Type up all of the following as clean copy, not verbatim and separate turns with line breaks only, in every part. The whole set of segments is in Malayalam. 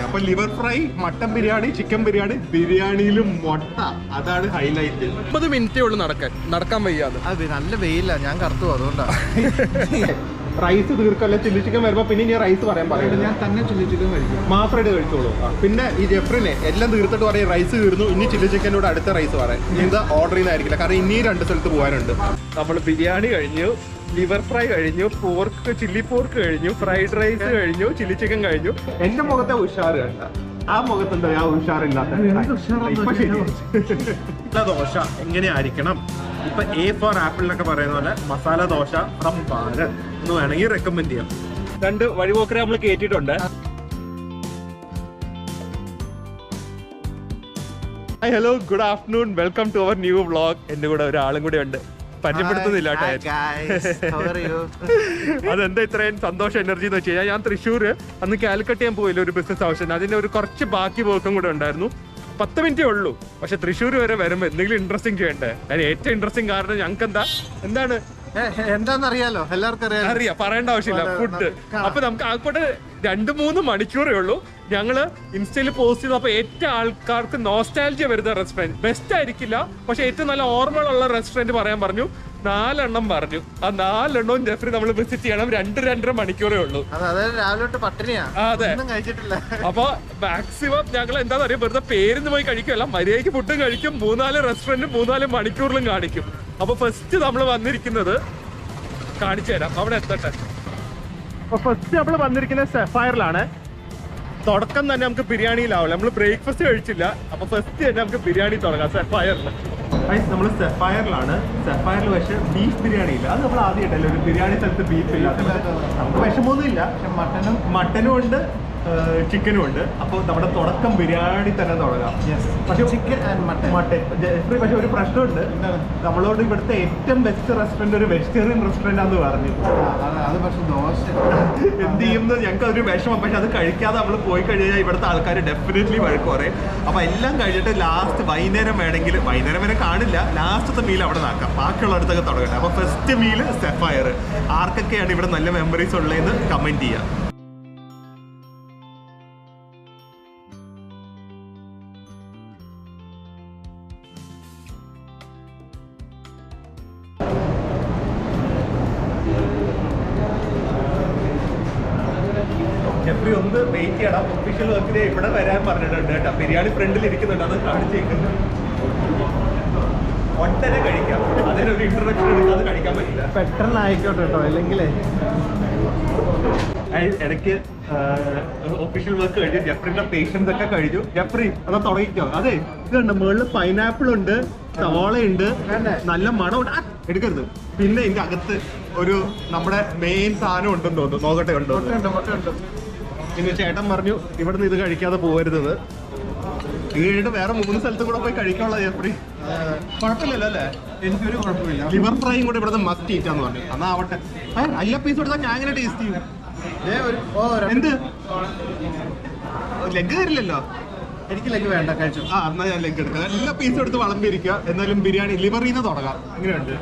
അപ്പൊ liver fry, mutton biryani, chicken biryani, ബിരിയാണിയിലും മുട്ട, അതാണ് ഹൈലൈറ്റ്.
30 മിനിറ്റേ ഉള്ളൂ നടക്കാൻ വയ്യാതെ.
അത് നല്ല വെയില, ഞാൻ കറുത്തു അതുകൊണ്ടാണ്.
റൈസ് തീർക്കല്ല, ചില്ലി ചിക്കൻ വരുമ്പോ പിന്നെ ഞാൻ റൈസ് പറയാൻ പറയുന്നത്.
ഞാൻ തന്നെ ചില്ലി ചിക്കൻ കഴിക്കും,
മാത്രമായിട്ട് കഴിച്ചോളൂ. പിന്നെ ഈ ജെഫ്രിനെ എല്ലാം തീർത്തിട്ട് പറയും റൈസ് തീർന്നു, ഇനി ചില്ലി ചിക്കനോട് അടുത്ത റൈസ് പറയാം. എന്താ ഓർഡർ ചെയ്യുന്നതായിരിക്കില്ല, കാരണം ഇനി 2 സ്ഥലത്ത് പോകാനുണ്ട്. നമ്മൾ ബിരിയാണി കഴിഞ്ഞു, ലിവർ ഫ്രൈ കഴിഞ്ഞു, പോർക്ക് ചില്ലി പോർക്ക് കഴിഞ്ഞു, ഫ്രൈഡ് റൈസ് കഴിഞ്ഞു, ചില്ലി ചിക്കൻ കഴിഞ്ഞു. എന്റെ മുഖത്തെ ഉഷാറ് കണ്ട, ആ മുഖത്തുണ്ടോ ആ ഉഷാറില്ലാത്ത ദോശ എങ്ങനെയായിരിക്കണം? ഇപ്പൊ A ഫോർ ആപ്പിൾ എന്നൊക്കെ പറയുന്ന പോലെ മസാല ദോശ ഫ്രം ഭാരത് എന്ന് വേണമെങ്കിൽ റെക്കമെൻഡ് ചെയ്യാം. 2 വഴിപോക്കരെ നമ്മൾ കേട്ടിട്ടുണ്ട്. Hi, hello, good afternoon, welcome to our new vlog. എന്റെ കൂടെ ഒരാളും കൂടെ ഉണ്ട്, പരിചയപ്പെടുത്തുന്നില്ല. അതെന്താ ഇത്രയും സന്തോഷം എനർജി എന്ന് വെച്ച് കഴിഞ്ഞാൽ, ഞാൻ തൃശ്ശൂർ അന്ന് കാലിക്കട്ട് ഞാൻ പോയില്ല ഒരു ബിസിനസ് ആവശ്യം, അതിന്റെ ഒരു കുറച്ച് ബാക്കി വർക്കും കൂടെ ഉണ്ടായിരുന്നു. 10 മിനിറ്റേ ഉള്ളൂ, പക്ഷെ തൃശ്ശൂർ വരെ വരുമ്പോ എന്തെങ്കിലും ഇൻട്രസ്റ്റിംഗ് ചെയ്യണ്ടേ. അതിന് ഏറ്റവും ഇൻട്രസ്റ്റിംഗ് കാരണം ഞങ്ങൾക്ക് എന്താണ്
എന്താന്നറിയാലോ, എല്ലാവർക്കും
അറിയാം, പറയേണ്ട ആവശ്യമില്ല. ഫുഡ്. അപ്പൊ നമുക്ക് ആൾക്കൂടെ 2-3 മണിക്കൂറേ ഉള്ളൂ. ഞങ്ങള് ഇൻസ്റ്റയിൽ പോസ്റ്റ് ചെയ്തു. അപ്പൊ ഏറ്റവും ആൾക്കാർക്ക് നോസ്റ്റാൾജിയ വരുന്ന റെസ്റ്റോറന്റ്, ബെസ്റ്റ് ആയിരിക്കില്ല, പക്ഷെ ഏറ്റവും നല്ല ഓർമ്മകളുള്ള റെസ്റ്റോറന്റ് പറയാൻ പറഞ്ഞു. 4 എണ്ണം പറഞ്ഞു. ആ 4 എണ്ണവും ജെഫ്രി നമ്മൾ വിസിറ്റ് ചെയ്യണം. 2-2.5 മണിക്കൂറേ ഉള്ളൂ.
രാവിലെ തൊട്ട് പട്ടിണിയാ.
അതെ,
കഴിച്ചിട്ടില്ല.
അപ്പൊ മാക്സിമം ഞങ്ങൾ എന്താ പറയുക, വെറുതെ പേരിന്ന് പോയി കഴിക്കുമല്ല, മര്യാദയ്ക്ക് ഫുഡും കഴിക്കും. 3-4 റെസ്റ്റോറന്റും 3-4 മണിക്കൂറിലും കാണിക്കും. അപ്പൊ ഫസ്റ്റ് നമ്മൾ വന്നിരിക്കുന്നത് കാണിച്ചു തരാം, അവിടെ എത്തട്ടെ. അപ്പൊ ഫസ്റ്റ് നമ്മൾ വന്നിരിക്കുന്നത് സഫയറിലാണ്. തുടക്കം തന്നെ നമുക്ക് ബിരിയാണിയിലാവില്ല, നമ്മൾ ബ്രേക്ക്ഫാസ്റ്റ് കഴിച്ചില്ല. അപ്പൊ ഫസ്റ്റ് തന്നെ നമുക്ക് ബിരിയാണി തുടങ്ങാം സഫയറിൽ. നമ്മൾ സഫയറിലാണ്. സഫയറിൽ പക്ഷെ ബീഫ് ബിരിയാണി ഇല്ല. അത് നമ്മൾ ആദ്യമായിട്ടല്ലേ ഒരു ബിരിയാണി സ്ഥലത്ത് ബീഫ് ഇല്ലാത്ത. നമുക്ക് വിഷമൊന്നും ഇല്ല, മട്ടനും ഉണ്ട്, ചിക്കനും ഉണ്ട്. അപ്പൊ നമ്മുടെ തുടക്കം ബിരിയാണി തന്നെ തുടങ്ങാം. പക്ഷെ ചിക്കൻ ആൻഡ് മട്ടൻ. പക്ഷെ ഒരു പ്രശ്നമുണ്ട്, നമ്മളോട് ഇവിടുത്തെ ഏറ്റവും ബെസ്റ്റ് റെസ്റ്റോറന്റ് ഒരു വെജിറ്റേറിയൻ റെസ്റ്റോറന്റ് ആണെന്ന് പറഞ്ഞു.
അത് പക്ഷെ ദോശ
എന്ത് ചെയ്യുന്നത് ഞങ്ങൾക്ക് അതൊരു വിഷമം. പക്ഷെ അത് കഴിക്കാതെ നമ്മൾ പോയി കഴിഞ്ഞാൽ ഇവിടുത്തെ ആൾക്കാർ ഡെഫിനറ്റ്ലി വഴക്ക് പറയും. അപ്പൊ എല്ലാം കഴിഞ്ഞിട്ട് ലാസ്റ്റ് വൈകുന്നേരം വേണമെങ്കിൽ, വൈകുന്നേരം വരെ കാണില്ല, ലാസ്റ്റത്തെ മീൽ അവിടെ നാക്കാം, ബാക്കിയുള്ള അടുത്തൊക്കെ തുടങ്ങട്ടെ. അപ്പൊ ഫസ്റ്റ് മീൽ സഫയർ. ആർക്കൊക്കെയാണ് ഇവിടെ നല്ല മെമ്മറീസ് ഉള്ളതെന്ന് കമന്റ് ചെയ്യാം. ജെഫ്രി ഒന്ന് വെയിറ്റ് ചെയ്യണം, ഒഫീഷ്യൽ വർക്കിന് ഇവിടെ വരാൻ പറഞ്ഞിട്ടുണ്ട് കേട്ടോ. ബിരിയാണി ഫ്രണ്ടിൽ ഇരിക്കുന്നുണ്ട്, അത് കാണിച്ചേക്കുന്നത്. ഒട്ടനെ കഴിക്കാം, അതിനൊരു ഇൻട്രൊഡക്ഷൻ എടുക്കാതെ കഴിക്കാൻ പറ്റില്ല.
പെട്ടെന്ന് ആയിക്കോട്ടെ കേട്ടോ, അല്ലെങ്കിലേ
ഇടയ്ക്ക് ഒഫീഷ്യൽ വർക്ക് കഴിഞ്ഞു. ജെഫ്രിന്റെ പേഷ്യൻസ് ഒക്കെ കഴിഞ്ഞു. ജെഫ്രി അതാ തുടങ്ങിക്കോ. അതെ, ഇതുണ്ട്, മുകളിൽ പൈനാപ്പിൾ ഉണ്ട്, സവാളയുണ്ട്, നല്ല മണമുണ്ട്. എടുക്കരുത്. പിന്നെ ഇതിന്റെ അകത്ത് ഒരു നമ്മുടെ മെയിൻ സാധനം ഉണ്ടെന്ന് തോന്നുന്നു, നോക്കട്ടെ. ഉണ്ടോ? പിന്നെ ചേട്ടൻ പറഞ്ഞു ഇവിടുന്ന് ഇത് കഴിക്കാതെ പോകരുത്. ഈയിടെ വേറെ 3 സ്ഥലത്തും കൂടെ പോയി കഴിക്കാനുള്ള ജെഫ്രി. കുഴപ്പമില്ലല്ലോ അല്ലേ?
എനിക്കൊരു കുഴപ്പമില്ല.
ലിവർ ഫ്രൈയും കൂടെ ഇവിടുന്ന് മസ്റ്റ് ഈറ്റാന്ന് പറഞ്ഞു. എന്നാ ആവട്ടെ. അയ്യ പീസ് കൊടുത്താൽ ഞാൻ എങ്ങനെ ടേസ്റ്റ് ചെയ്യും? എന്ത് ലെഗ് തരില്ലല്ലോ.
എനിക്ക് ലെഗ് വേണ്ട, കഴിച്ചു.
എന്നാ ഞാൻ ലെഗ് എടുക്കാം. എല്ലാ പീസും എടുത്ത് വിളമ്പിരിക്കുക. എന്നാലും ബിരിയാണി ലിവറിൽ നിന്ന് തുടങ്ങാം. എങ്ങനെയുണ്ട്?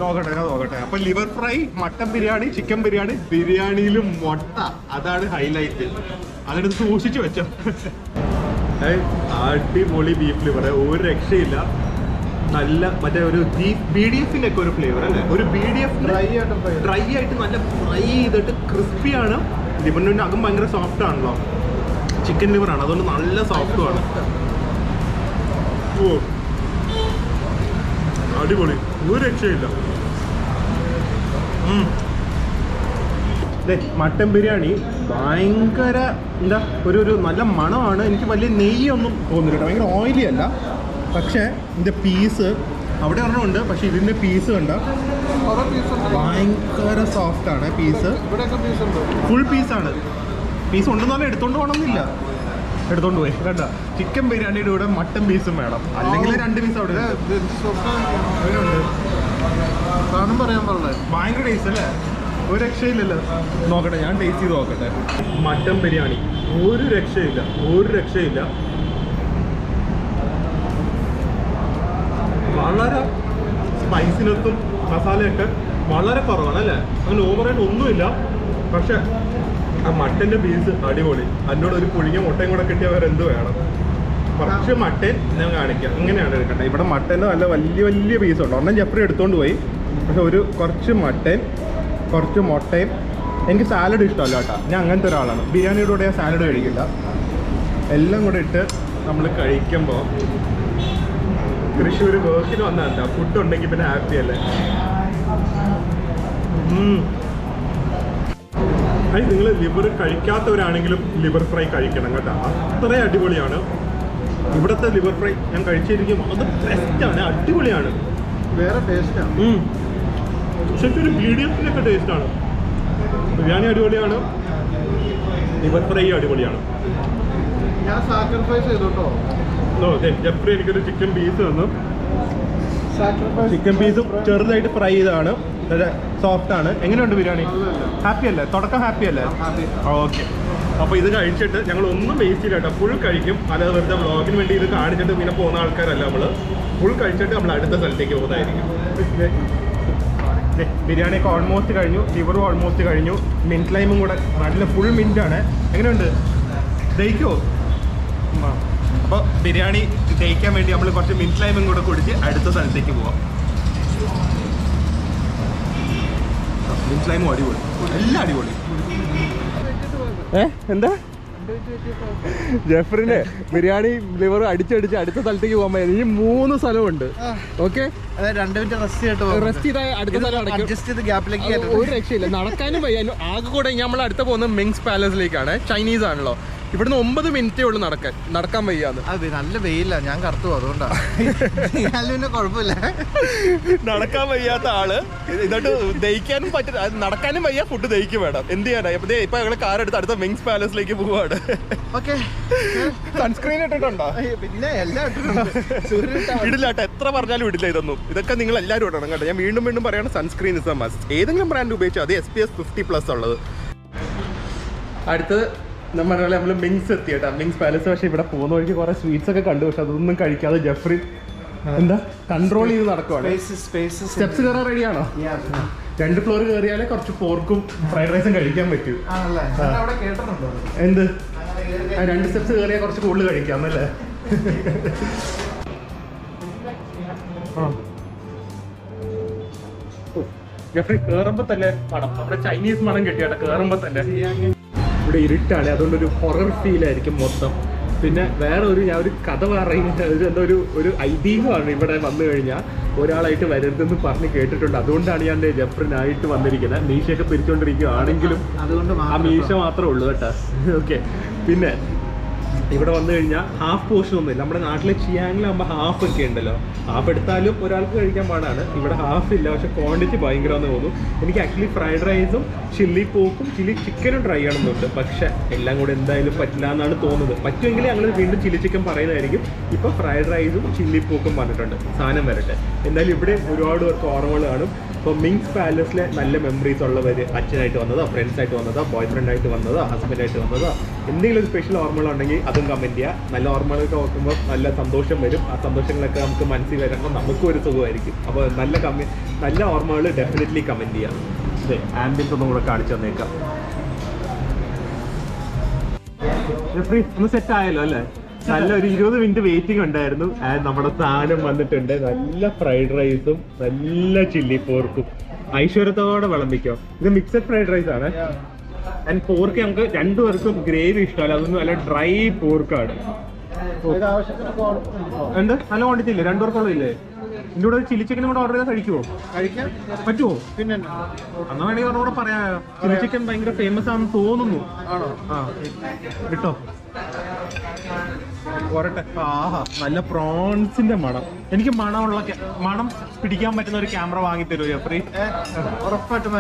നോക്കട്ടെ. അപ്പൊ liver fry, mutton biryani, chicken biryani, ബിരിയാണിയിലും മുട്ട, അതാണ് ഹൈലൈറ്റ്. അതെടുത്ത് സൂക്ഷിച്ചു വെച്ചോ. അടിപൊളി ബീഫ് ലിവർ, ഒരു രക്ഷയില്ല. നല്ല മറ്റേ ഒരു BDF-ന്റെ ഒക്കെ ഒരു ഫ്ലേവർ അല്ലേ? ഒരു BDF ഡ്രൈ ആയിട്ട് നല്ല ഫ്രൈ ചെയ്തിട്ട് ക്രിസ്പിയാണ്. ലിവറിന്റെ അകം ഭയങ്കര സോഫ്റ്റ് ആണല്ലോ. ചിക്കൻ ലിവറാണ്, അതുകൊണ്ട് നല്ല സോഫ്റ്റും ആണ്. ഓ അടിപൊളി, ഒരു രക്ഷയില്ല. മട്ടൻ ബിരിയാണി ഭയങ്കര എന്താ ഒരു നല്ല മണമാണ്. എനിക്ക് വലിയ നെയ്യൊന്നും തോന്നില്ല, ഭയങ്കര ഓയിലി അല്ല. പക്ഷേ ഇതിൻ്റെ പീസ് അവിടെ ഒരെണ്ണമുണ്ട്, പക്ഷെ ഇതിൻ്റെ പീസ് കണ്ട ഭയങ്കര സോഫ്റ്റാണ്. പീസ് ഫുൾ പീസാണ്. പീസ് ഉണ്ടെന്ന് പറഞ്ഞാൽ എടുത്തോണ്ട് പോകണമെന്നില്ല, എടുത്തോണ്ട് പോയി. കണ്ട, ചിക്കൻ ബിരിയാണിയുടെ കൂടെ മട്ടൻ പീസും വേണം, അല്ലെങ്കിൽ 2 പീസ് അവിടെ
പറയാൻ പറഞ്ഞത്.
ഭയങ്കര ടേസ്റ്റ് അല്ലേ? ഒരു രക്ഷയില്ലല്ലോ. നോക്കട്ടെ, ഞാൻ ടേസ്റ്റ് ചെയ്ത് നോക്കട്ടെ. മട്ടൻ ബിരിയാണി ഒരു രക്ഷയില്ല. വളരെ സ്പൈസിനൊത്തും മസാലയൊക്കെ വളരെ കുറവാണ് അല്ലേ? അങ്ങനെ ഓവറായിട്ട് ഒന്നുമില്ല.
പക്ഷെ ആ മട്ടന്റെ പീസ് അടിപൊളി. അതിനോട് ഒരു പുഴുങ്ങിയ മുട്ടയും കൂടെ കിട്ടിയാൽ വേറെ എന്ത് വേണം. കുറച്ച് മട്ടൻ ഞാൻ കാണിക്കാം. ഇങ്ങനെയാണ് എടുക്കേണ്ടത്. ഇവിടെ മട്ടൻ്റെ നല്ല വലിയ വലിയ പീസുണ്ട്. ഒരെണ്ണം ജെഫ്രി എടുത്തുകൊണ്ട് പോയി. പക്ഷെ കുറച്ച് മട്ടൻ, കുറച്ച് മുട്ടയും. എനിക്ക് സാലഡ് ഇഷ്ടമല്ല കേട്ടോ. ഞാൻ അങ്ങനത്തെ ഒരാളാണ്. ബിരിയാണിയുടെ കൂടെ ഞാൻ സാലഡ് കഴിക്കില്ല. എല്ലാം കൂടെ ഇട്ട് നമ്മൾ കഴിക്കുമ്പോൾ തൃശ്ശൂർ വർക്കിന് വന്നതല്ല, ഫുഡ് ഉണ്ടെങ്കിൽ പിന്നെ ഹാപ്പി അല്ലേ. അത് നിങ്ങൾ ലിവർ കഴിക്കാത്തവരാണെങ്കിലും ലിവർ ഫ്രൈ കഴിക്കണം കേട്ടോ. അത്രയും അടിപൊളിയാണ് ഇവിടുത്തെ ലിവർ ഫ്രൈ. ഞാൻ കഴിച്ചിരിക്കും, അത് ബെസ്റ്റാണ്, അടിപൊളിയാണ്.
വേറെ ടേസ്റ്റാണ്.
ശരിക്കും ഒരു മീഡിയത്തിനൊക്കെ ടേസ്റ്റാണ്. ബിരിയാണി അടിപൊളിയാണ്, ലിവർ ഫ്രൈ അടിപൊളിയാണ്.
ഞാൻ സാക്രിഫൈസ് ചെയ്തു കേട്ടോ.
ജെഫ്രി എനിക്കൊരു ചിക്കൻ പീസ് തന്നു.
സാക്രിഫൈസ്
ചിക്കൻ പീസും ചെറുതായിട്ട് ഫ്രൈ ചെയ്താണ്, നല്ല സോഫ്റ്റ് ആണ്. എങ്ങനെയുണ്ട് ബിരിയാണി? ഹാപ്പി അല്ലേ? തുടക്കം ഹാപ്പി അല്ലേ? ഓക്കെ. അപ്പോൾ ഇത് കഴിച്ചിട്ട് ഞങ്ങൾ ഒന്നും വേസ്റ്റ് ചെയ്യില്ല കേട്ടോ. ഫുൾ കഴിക്കും. അല്ലാതെ വെറുതെ വ്ളോഗിന് വേണ്ടി ഇത് കാണിച്ചിട്ട് പിന്നെ പോകുന്ന ആൾക്കാരല്ല നമ്മൾ. ഫുൾ കഴിച്ചിട്ട് നമ്മൾ അടുത്ത സ്ഥലത്തേക്ക് പോകുന്നതായിരിക്കും. ബിരിയാണിയൊക്കെ ഓൾമോസ്റ്റ് കഴിഞ്ഞു, ലിവറും ഓൾമോസ്റ്റ് കഴിഞ്ഞു. മിൻറ്റ് ലൈമും കൂടെ നല്ല ഫുൾ മിൻറ്റാണ്. എങ്ങനെയുണ്ട്? ദഹിക്കുമോ? അപ്പോൾ ബിരിയാണി ദഹിക്കാൻ വേണ്ടി നമ്മൾ കുറച്ച് മിൻറ്റ് ലൈമും കൂടെ കുടിച്ച് അടുത്ത സ്ഥലത്തേക്ക് പോവാം. മിൻറ്റ് ലൈമും അടിപൊളി, എല്ലാം അടിപൊളി. എന്താ ജെഫ്രിനെ ബിരിയാണി ലിവർ അടിച്ചടിച്ച് അടുത്ത സ്ഥലത്തേക്ക് പോകുമ്പോൾ ഈ 3 സ്ഥലമുണ്ട്. ഓക്കെ,
2 മിനിറ്റ്
റെസ്റ്റ് ചെയ്ത അടുത്ത സ്ഥലം
അഡ്ജസ്റ്റ് ചെയ്ത് ഗ്യാപ്പിലേക്ക്
ഒരു രക്ഷയില്ല. നടക്കാനും വയ്യാലും. ആകെ കൂടെ നമ്മൾ അടുത്ത പോകുന്നത് മിങ്സ് പാലസിലേക്കാണ്. ചൈനീസ് ആണല്ലോ. ഇവിടുന്ന് 9 മിനിറ്റേ ഉള്ളൂ നടക്കാൻ വയ്യാന്ന്.
അത് നല്ല വെയില്ല, ഞാൻ കറുത്തു, അതുകൊണ്ടാണ്. പിന്നെ കുഴപ്പമില്ല.
നടക്കാൻ വയ്യാത്ത ആള് എന്നിട്ട് ദഹിക്കാനും പറ്റില്ല, നടക്കാനും വയ്യ, ഫുഡ് ദഹിക്കും വേണം. എന്ത് ചെയ്യാനാ? ഇപ്പൊ ഞങ്ങള് കാർ എടുത്ത് അടുത്ത മിങ്സ് പാലസിലേക്ക് പോവാണ്.
ഓക്കെ,
സൺസ്ക്രീൻ ഇട്ടിട്ടുണ്ടോ?
പിന്നെ എല്ലാം
ഇടില്ലാട്ടോ, എത്ര പറഞ്ഞാലും ഇടില്ല ഇതൊന്നും. ഇതൊക്കെ നിങ്ങൾ എല്ലാവരും ഇടണം കേട്ടോ. ഞാൻ വീണ്ടും വീണ്ടും പറയാണ്, സൺസ്ക്രീൻ ഇസ് എ മസ്റ്റ്. ഏതെങ്കിലും ബ്രാൻഡ് ഉപയോഗിച്ചാൽ അത് SPF 50+ ഉള്ളത്. അടുത്തത് നമ്മൾ മിങ്സ് എത്തി കേട്ടോ, മിങ്സ് പാലസ്. പക്ഷെ ഇവിടെ പോകുന്ന വഴിക്ക് കുറെ സ്വീറ്റ്സ് ഒക്കെ കണ്ടു. പക്ഷെ അതൊന്നും കഴിക്കാതെ ജെഫ്രി എന്താ കൺട്രോൾ ചെയ്ത് നടക്കുവാണ്. സ്റ്റെപ്സ് കയറാൻ റെഡിയാണോ? 2 ഫ്ലോർ കയറിയാലേ കുറച്ച് പോർക്കും ഫ്രൈഡ് റൈസും കഴിക്കാൻ പറ്റൂ. എന്ത് 2 സ്റ്റെപ്സ് കയറിയാൽ കുറച്ച് കൂടുതൽ കഴിക്കാം അല്ലേ? ജെഫ്രി കേറുമ്പോ തന്നെ മണം, നമ്മുടെ ചൈനീസ് മണം കിട്ടിയാട്ടെ കേറുമ്പോ തന്നെ. ഇവിടെ ഇരുട്ടാണ്, അതുകൊണ്ടൊരു ഹൊറർ ഫീൽ ആയിരിക്കും മൊത്തം. പിന്നെ വേറെ ഞാൻ ഒരു കഥ പറയുന്നത്, എന്തോ ഒരു ഐതിഹ്യമാണ്. ഇവിടെ വന്നു കഴിഞ്ഞാൽ ഒരാളായിട്ട് വരരുതെന്ന് പറഞ്ഞ് കേട്ടിട്ടുണ്ട്. അതുകൊണ്ടാണ് ഞാൻ ജെഫ്രിനായിട്ട് വന്നിരിക്കുന്നത്. മീശയൊക്കെ പിരിച്ചുകൊണ്ടിരിക്കുകയാണെങ്കിലും ആ മീശ മാത്രമേ ഉള്ളൂ കേട്ടോ. ഓക്കെ, പിന്നെ ഇവിടെ വന്നു കഴിഞ്ഞാൽ ഹാഫ് പോർഷൻ ഒന്നുമില്ല. നമ്മുടെ നാട്ടിലെ ചിയാങ്ങിലാകുമ്പോൾ ഹാഫ് ഒക്കെ ഉണ്ടല്ലോ. ഹാഫ് എടുത്താലും ഒരാൾക്ക് കഴിക്കാൻ പാടാണ്. ഇവിടെ ഹാഫ് ഇല്ല, പക്ഷെ ക്വാണ്ടിറ്റി ഭയങ്കരമെന്ന് തോന്നുന്നു. എനിക്ക് ആക്ച്വലി ഫ്രൈഡ് റൈസും ചില്ലി പോക്കും ചില്ലി ചിക്കനും ട്രൈ ചെയ്യണമെന്നുണ്ട്. പക്ഷെ എല്ലാം കൂടെ എന്തായാലും പറ്റില്ല എന്നാണ് തോന്നുന്നത്. പറ്റുമെങ്കിൽ ഞങ്ങൾ വീണ്ടും ചില്ലി ചിക്കൻ പറയുന്നതായിരിക്കും. ഇപ്പോൾ ഫ്രൈഡ് റൈസും ചില്ലി പോക്കും പറഞ്ഞിട്ടുണ്ട്. സാധനം വരട്ടെ. എന്തായാലും ഇവിടെ ഒരുപാട് പേർക്ക് ഓർമ്മകൾ കാണും. ഇപ്പോൾ മിങ്സ് പാലസിലെ നല്ല മെമ്മറീസ് ഉള്ളവർ, അച്ഛനായിട്ട് വന്നതോ, ഫ്രണ്ട്സായിട്ട് വന്നതോ, ബോയ് ഫ്രണ്ടായിട്ട് വന്നതോ, ഹസ്ബൻഡായിട്ട് വന്നതോ, എന്തെങ്കിലും ഒരു സ്പെഷ്യൽ ഓർമ്മകളുണ്ടെങ്കിൽ അതും കമൻറ്റ് ചെയ്യുക. നല്ല ഓർമ്മകളൊക്കെ ഓർക്കുമ്പോൾ നല്ല സന്തോഷം വരും. ആ സന്തോഷങ്ങളൊക്കെ നമുക്ക് മനസ്സിൽ വരുമ്പോൾ നമുക്കും ഒരു സുഖമായിരിക്കും. അപ്പോൾ നല്ല ഓർമ്മകൾ ഡെഫിനറ്റ്ലി കമൻറ്റ് ചെയ്യാം. അതെ, ആംബിയൻസ് ഒന്നും കൂടെ കാണിച്ചു തന്നേക്കാം. ഒന്ന് സെറ്റ് ആയല്ലോ അല്ലേ? നല്ലൊരു 20 മിനിറ്റ് വെയിറ്റിംഗ് ഉണ്ടായിരുന്നു. നമ്മുടെ സാധനം വന്നിട്ടുണ്ട്. നല്ല ഫ്രൈഡ് റൈസും നല്ല ചില്ലി പോർക്കും ഐശ്വര്യത്തോടെ വിളമ്പിക്കോ. ഇത് മിക്സഡ് ഫ്രൈഡ് റൈസ് ആണ്. ആൻഡ് പോർക്ക് നമുക്ക് 2 പേർക്കും ഗ്രേവി ഇഷ്ടമല്ല, അതൊന്നും നല്ല ഡ്രൈ പോർക്കാണ്. എന്ത് നല്ല ക്വാണ്ടിറ്റി ഇല്ലേ? 2 പേർക്കുള്ള ഇല്ലേ? ഇതിൻ്റെ കൂടെ ചില്ലി ചിക്കനും കൂടെ ഓർഡർ ചെയ്താൽ കഴിക്കുമോ? പറ്റുമോ? പിന്നെ എന്നാ വേണമെങ്കിൽ പറഞ്ഞൂടെ പറയാം. ചില്ലി ചിക്കൻ ഭയങ്കര ഫേമസ് ആണെന്ന് തോന്നുന്നു. ആ കിട്ടോ പോരട്ടെ. ആഹാ, നല്ല പ്രോൺസിന്റെ മണം. എനിക്ക് മണം പിടിക്കാൻ പറ്റുന്ന ഒരു ക്യാമറ വാങ്ങി തരുമോ ജെഫ്രി?
ഉറപ്പായിട്ടും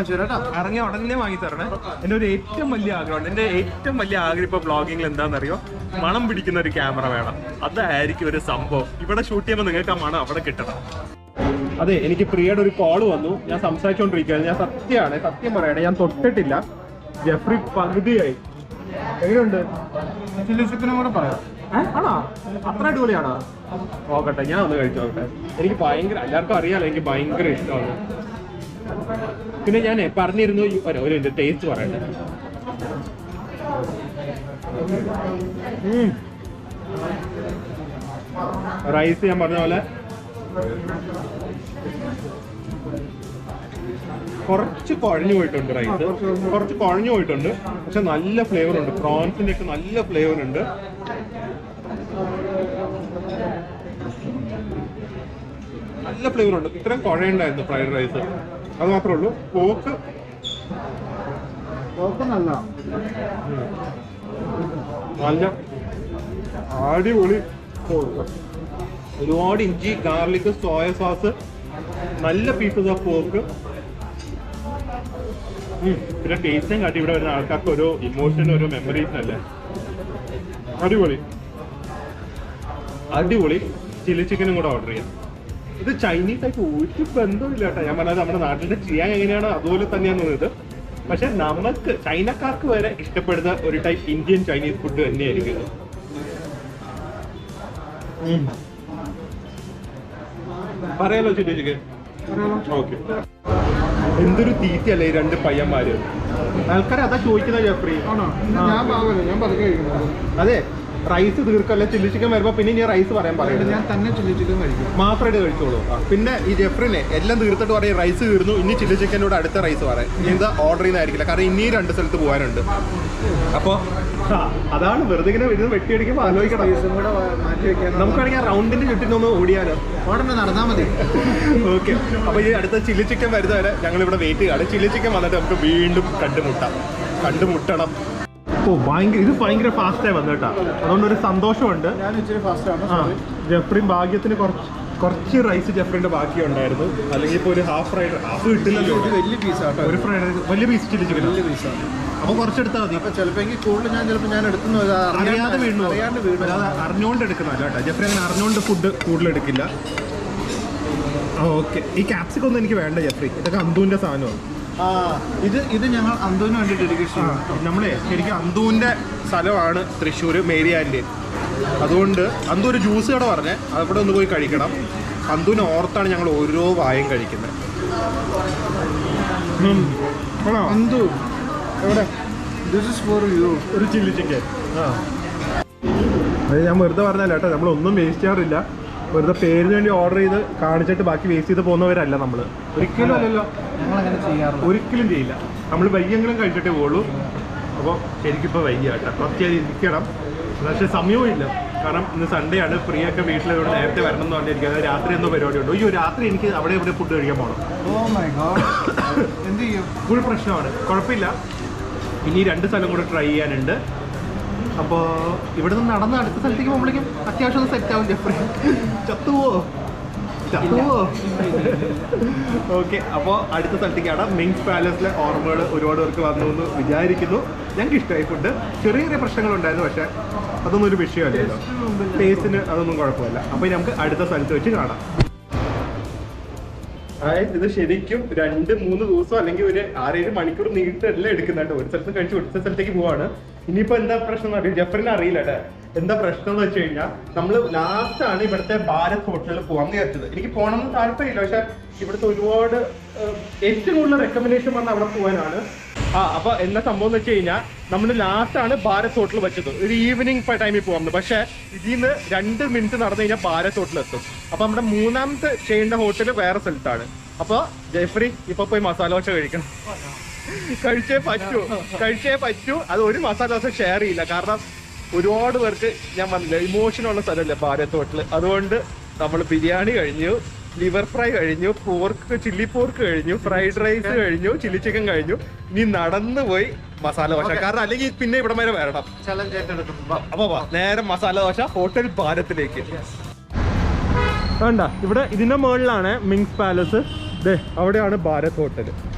ഇറങ്ങിയ ഉടനെ വാങ്ങി തരണേ. എൻ്റെ ഒരു ഏറ്റവും വലിയ ആഗ്രഹമാണ്. എൻ്റെ ഏറ്റവും വലിയ ആഗ്രഹം ഇപ്പോൾ വ്ളോഗിങ്ങിൽ എന്താണെന്നറിയോ? മണം പിടിക്കുന്ന ഒരു ക്യാമറ വേണം. അതായിരിക്കും ഒരു സംഭവം. ഇവിടെ ഷൂട്ട് ചെയ്യുമ്പോൾ നിങ്ങൾക്ക് ആ മണം അവിടെ കിട്ടണം. അതെ, എനിക്ക് പ്രിയയുടെ ഒരു കോള് വന്നു. ഞാൻ സംസാരിച്ചുകൊണ്ടിരിക്കുകയാണ്. ഞാൻ സത്യം പറയണേ, ഞാൻ തൊട്ടിട്ടില്ല. ജെഫ്രി പകുതിയായി. എങ്ങനെയുണ്ട്?
ചില്ലി ചിക്കനും കൂടെ പറയാം.
ആണോ? അത്ര അടിപൊളിയാണോ? നോക്കട്ടെ, ഞാൻ ഒന്ന് കഴിച്ചു നോക്കട്ടെ. എനിക്ക് ഭയങ്കര, എല്ലാവർക്കും അറിയാലോ എനിക്ക് ഭയങ്കര ഇഷ്ടമാണ്. പിന്നെ ഞാൻ പറഞ്ഞിരുന്നു ഒരു ടേസ്റ്റ് പറയട്ടെ. റൈസ് ഞാൻ പറഞ്ഞ പോലെ കുറച്ച് കുഴഞ്ഞു പോയിട്ടുണ്ട്. റൈസ് കുറച്ച് കുഴഞ്ഞു പോയിട്ടുണ്ട്, പക്ഷെ നല്ല ഫ്ലേവർ ഉണ്ട്. പ്രോൺസിന്റെ ഒക്കെ നല്ല ഫ്ലേവർ ഉണ്ട്. നല്ല ഫ്ലേവർ ഉണ്ട്. ഇത്രയും കുഴയുണ്ടായിരുന്നു ഫ്രൈഡ് റൈസ്, അത് മാത്രമേ ഉള്ളൂ. പോക്ക്
നല്ല
നല്ല അടിപൊളി പോർക്ക്. ഒരുപാട് ഇഞ്ചി, ഗാർലിക്, സോയ സോസ്, നല്ല പീസസ് ഓഫ് പോർക്ക്. പിന്നെ ടേസ്റ്റും കാട്ടി ഇവിടെ വരുന്ന ആൾക്കാർക്ക് ഓരോ ഇമോഷൻ, ഓരോ മെമ്മറീസ് അല്ലേ. അടിപൊളി അടിപൊളി. ചില്ലി ചിക്കനും കൂടെ ഓർഡർ ചെയ്യാം. ഇത് ചൈനീസ് ആയിട്ട് ഒരു ബന്ധമില്ല കേട്ടോ. ഞാൻ പറഞ്ഞത് നമ്മുടെ നാട്ടിൽ ചെയ്യാൻ എങ്ങനെയാണ് അതുപോലെ തന്നെയാണ് ഇത്. പക്ഷെ നമുക്ക് ചൈനക്കാർക്ക് വരെ ഇഷ്ടപ്പെടുന്ന ഒരു ടൈപ്പ് ഇന്ത്യൻ ചൈനീസ് ഫുഡ് തന്നെയായിരിക്കും ഇത്. പറയാലോ ചില്ലി ചിക്കൻ? ഓക്കെ. എന്തൊരു തീറ്റയല്ലേ ഈ രണ്ട് പയ്യന്മാര്. ആൾക്കാർ അതാ ചോദിക്കുന്നത് ജെഫ്രി.
ഞാൻ പതുക്കെ കഴിക്കുന്നത്.
അതെ, റൈസ് തീർക്കല്ലേ ചില്ലി ചിക്കൻ വരുമ്പോ പിന്നെ ഇനി റൈസ് പറയാൻ പറയുന്നത്.
ഞാൻ തന്നെ ചില്ലി ചിക്കൻ കഴിക്കും
മാത്രമായിട്ട് കഴിച്ചോളൂ. പിന്നെ ഈ ജെഫ്രിനെ എല്ലാം തീർത്തിട്ട് പറയും റൈസ് തീർന്നു, ഇനി ചില്ലി ചിക്കനോട് അടുത്ത റൈസ് പറയാം. എന്താ ഓർഡർ ചെയ്യുന്നതായിരിക്കില്ല, കാരണം ഇനി 2 സ്ഥലത്ത് പോകാനുണ്ട്. അപ്പോൾ അതാണ് വെറുതെ ഇങ്ങനെ വരുന്നത്. വെട്ടിയടിക്കുമ്പോൾ ആലോചിക്കണം.
മാറ്റി വെക്കാൻ
നമുക്കാണെങ്കിൽ റൗണ്ടിന്റെ ചുറ്റിനൊന്ന് ഓടിയാലോ?
ഓടണ്ട, നടന്നാൽ മതി.
ഓക്കെ. അപ്പോൾ ഈ അടുത്ത ചില്ലി ചിക്കൻ വരുന്ന വരെ ഞങ്ങളിവിടെ വെയിറ്റ് ചെയ്യാണ്. ചില്ലി ചിക്കൻ വന്നിട്ട് നമുക്ക് വീണ്ടും കണ്ടുമുട്ടണം. ഓ ഇത് ഭയങ്കര ഫാസ്റ്റായി വന്നു കേട്ടോ. അതുകൊണ്ട് ഒരു സന്തോഷമുണ്ട്.
ഞാൻ ഇച്ചിരി ഫാസ്റ്റാണ്.
ജെഫ്രി ഭാഗ്യത്തിന് കുറച്ച് റൈസ് ജെഫ്രിന്റെ ബാക്കി ഉണ്ടായിരുന്നു. അല്ലെങ്കിൽ ഇപ്പോൾ ഒരു ഹാഫ് കിട്ടില്ലല്ലോ.
വലിയ പീസാട്ടോ.
ഒരു ഫ്രൈഡ് റൈസ് വലിയ പീസ് ചില്ലി ചിക്കൻ,
വലിയ പീസാണ്.
അപ്പോൾ കുറച്ചെടുത്താൽ മതി.
അപ്പോൾ ചിലപ്പോൾ കൂടുതൽ ഞാൻ എടുക്കുന്നു.
അറിയാതെ വീണു,
അറിയാണ്ട് വീണു.
അല്ലാതെ അറിഞ്ഞുകൊണ്ട് എടുക്കുന്നതല്ല കേട്ടോ. ജെഫ്രി അങ്ങനെ അറിഞ്ഞുകൊണ്ട് ഫുഡ് കൂടുതൽ എടുക്കില്ല. ഓക്കെ. ഈ ക്യാപ്സിക്കം ഒന്നും എനിക്ക് വേണ്ട ജെഫ്രി, ഇതൊക്കെ അന്തുവിന്റെ സാധനമാണ്.
ഇത് ഞങ്ങൾ അന്തുവിന് വേണ്ടിയിട്ട് ഡെഡിക്കേഷൻ.
നമ്മളെ ശരിക്കും അന്തുവിന്റെ സ്ഥലമാണ് തൃശ്ശൂർ മേരിയാൻ്റെ. അതുകൊണ്ട് അന്തു ഒരു ജ്യൂസ് കട പറഞ്ഞേ, അവിടെ ഒന്ന് പോയി കഴിക്കണം. അന്തുവിനെ ഓർത്താണ് ഞങ്ങൾ ഓരോ വായും കഴിക്കുന്നത്.
അന്തു എവിടെ? This is for you.
ഒരു ചില്ലി ചിക്കൻ. അത് ഞാൻ വെറുതെ പറഞ്ഞല്ല കേട്ടോ, നമ്മളൊന്നും വേസ്റ്റ് ചെയ്യാറില്ല. വെറുതെ പേരിന് വേണ്ടി ഓർഡർ ചെയ്ത് കാണിച്ചിട്ട് ബാക്കി വേസ്റ്റ് ചെയ്ത് പോകുന്നവരല്ല നമ്മൾ. ഒരിക്കലും അല്ലല്ലോ,
ഞങ്ങളങ്ങനെ ചെയ്യാറില്ല.
ഒരിക്കലും ചെയ്യില്ല. നമ്മൾ വയ്യെങ്കിലും കഴിച്ചിട്ടേ പോകുള്ളൂ. അപ്പോൾ ശരിക്കും ഇപ്പോൾ വയ്യ കേട്ടോ, കുറച്ച് ഇരിക്കണം. പക്ഷേ സമയവും ഇല്ല, കാരണം ഇന്ന് സൺഡേ ആണ്. ഫ്രീ ഒക്കെ വീട്ടിലോട് നേരത്തെ വരണം എന്ന് പറഞ്ഞിരിക്കുക. അതായത് രാത്രി എന്തോ പരിപാടിയുണ്ട്. അയ്യോ, രാത്രി എനിക്ക് അവിടെ ഇവിടെ ഫുഡ് കഴിക്കാൻ പോകണം.
എന്ത് ചെയ്യും?
ഫുൾ പ്രശ്നമാണ്. കുഴപ്പമില്ല, ഇനി 2 സ്ഥലം കൂടെ ട്രൈ ചെയ്യാനുണ്ട്. അപ്പോൾ ഇവിടെ നിന്ന് നടന്ന് അടുത്ത സ്ഥലത്തേക്ക് പോകുമ്പോഴേക്കും അത്യാവശ്യം സെറ്റ് ആവും. ജെഫ്രി ചത്തുവോ? ഓക്കെ. അപ്പോൾ അടുത്ത സ്ഥലത്തേക്കാണ്. മിങ്സ് പാലസിലെ ഓർമ്മകൾ ഒരുപാട് പേർക്ക് വന്നു എന്ന് വിചാരിക്കുന്നു. ഞങ്ങൾക്ക് ഇഷ്ടമായി ഫുഡ്. ചെറിയ ചെറിയ പ്രശ്നങ്ങളുണ്ടായിരുന്നു, പക്ഷേ അതൊന്നും ഒരു വിഷയമല്ലല്ലോ. ടേസ്റ്റിന് അതൊന്നും കുഴപ്പമില്ല. അപ്പോൾ നമുക്ക് അടുത്ത സ്ഥലത്ത് വെച്ച് കാണാം. ഇത് ശരിക്കും 2-3 ദിവസം അല്ലെങ്കിൽ ഒരു 6-7 മണിക്കൂർ നീട്ടല്ല എടുക്കുന്നുണ്ട്. ഒരു സ്ഥലത്ത് കഴിച്ച് അടുത്ത സ്ഥലത്തേക്ക് പോവാണ്. ഇനിയിപ്പോ എന്താ പ്രശ്നം എന്ന് അറിയാം, ജെഫറിനെ അറിയില്ല കേട്ടെ. എന്താ പ്രശ്നം എന്ന് വെച്ച് കഴിഞ്ഞാൽ നമ്മൾ ലാസ്റ്റ് ആണ് ഇവിടുത്തെ ഭാരത് ഹോട്ടലിൽ പോകാൻ വിചാരിച്ചത്. എനിക്ക് പോകണമെന്ന് താല്പര്യമില്ല, പക്ഷെ ഇവിടുത്തെ ഒരുപാട് ഏറ്റവും കൂടുതൽ റെക്കമെൻഡേഷൻ വന്ന് അവിടെ പോകാനാണ്. അപ്പൊ എന്താ സംഭവം എന്ന് വെച്ച് കഴിഞ്ഞാൽ നമ്മൾ ലാസ്റ്റ് ആണ് ഭാരത് ഹോട്ടൽ വെച്ചത്. ഒരു ഈവനിങ് ടൈമിൽ പോകാമെന്ന്. പക്ഷെ ഇതിൽ നിന്ന് 2 മിനിറ്റ് നടന്നു കഴിഞ്ഞാൽ ഭാരത് ഹോട്ടൽ എത്തും. അപ്പൊ നമ്മുടെ 3ാമത്തെ ചെയ്യുന്ന ഹോട്ടൽ വേറെ സ്ഥലത്താണ്. അപ്പൊ ജെഫ്രി ഇപ്പൊ പോയി മസാല ദോശ കഴിക്കണം. കഴിച്ചേ പറ്റൂ. അത് ഒരു മസാല ദോശ ഷെയർ ചെയ്യില്ല, കാരണം ഒരുപാട് പേർക്ക് ഞാൻ പറഞ്ഞില്ല ഇമോഷനുള്ള സ്ഥലമല്ലേ ഭാരത് ഹോട്ടൽ. അതുകൊണ്ട് നമ്മൾ ബിരിയാണി കഴിഞ്ഞു, ലിവർ ഫ്രൈ കഴിഞ്ഞു, ചില്ലി പോർക്ക് കഴിഞ്ഞു, ഫ്രൈഡ് റൈസ് കഴിഞ്ഞു, ചില്ലി ചിക്കൻ കഴിഞ്ഞു. ഇനി നടന്നു പോയി മസാല ദോശ, കാരണം അല്ലെങ്കിൽ പിന്നെ ഇവിടെ വരെ വരണം.
ചലഞ്ച് ഏറ്റെടുക്കും.
അപ്പൊ നേരെ മസാല ദോശ ഹോട്ടൽ ഭാരതിലേക്ക്. വേണ്ട, ഇവിടെ ഇതിന്റെ മുകളിലാണ് മിങ്സ് പാലസ്. അവിടെയാണ് ഭാരത് ഹോട്ടൽ.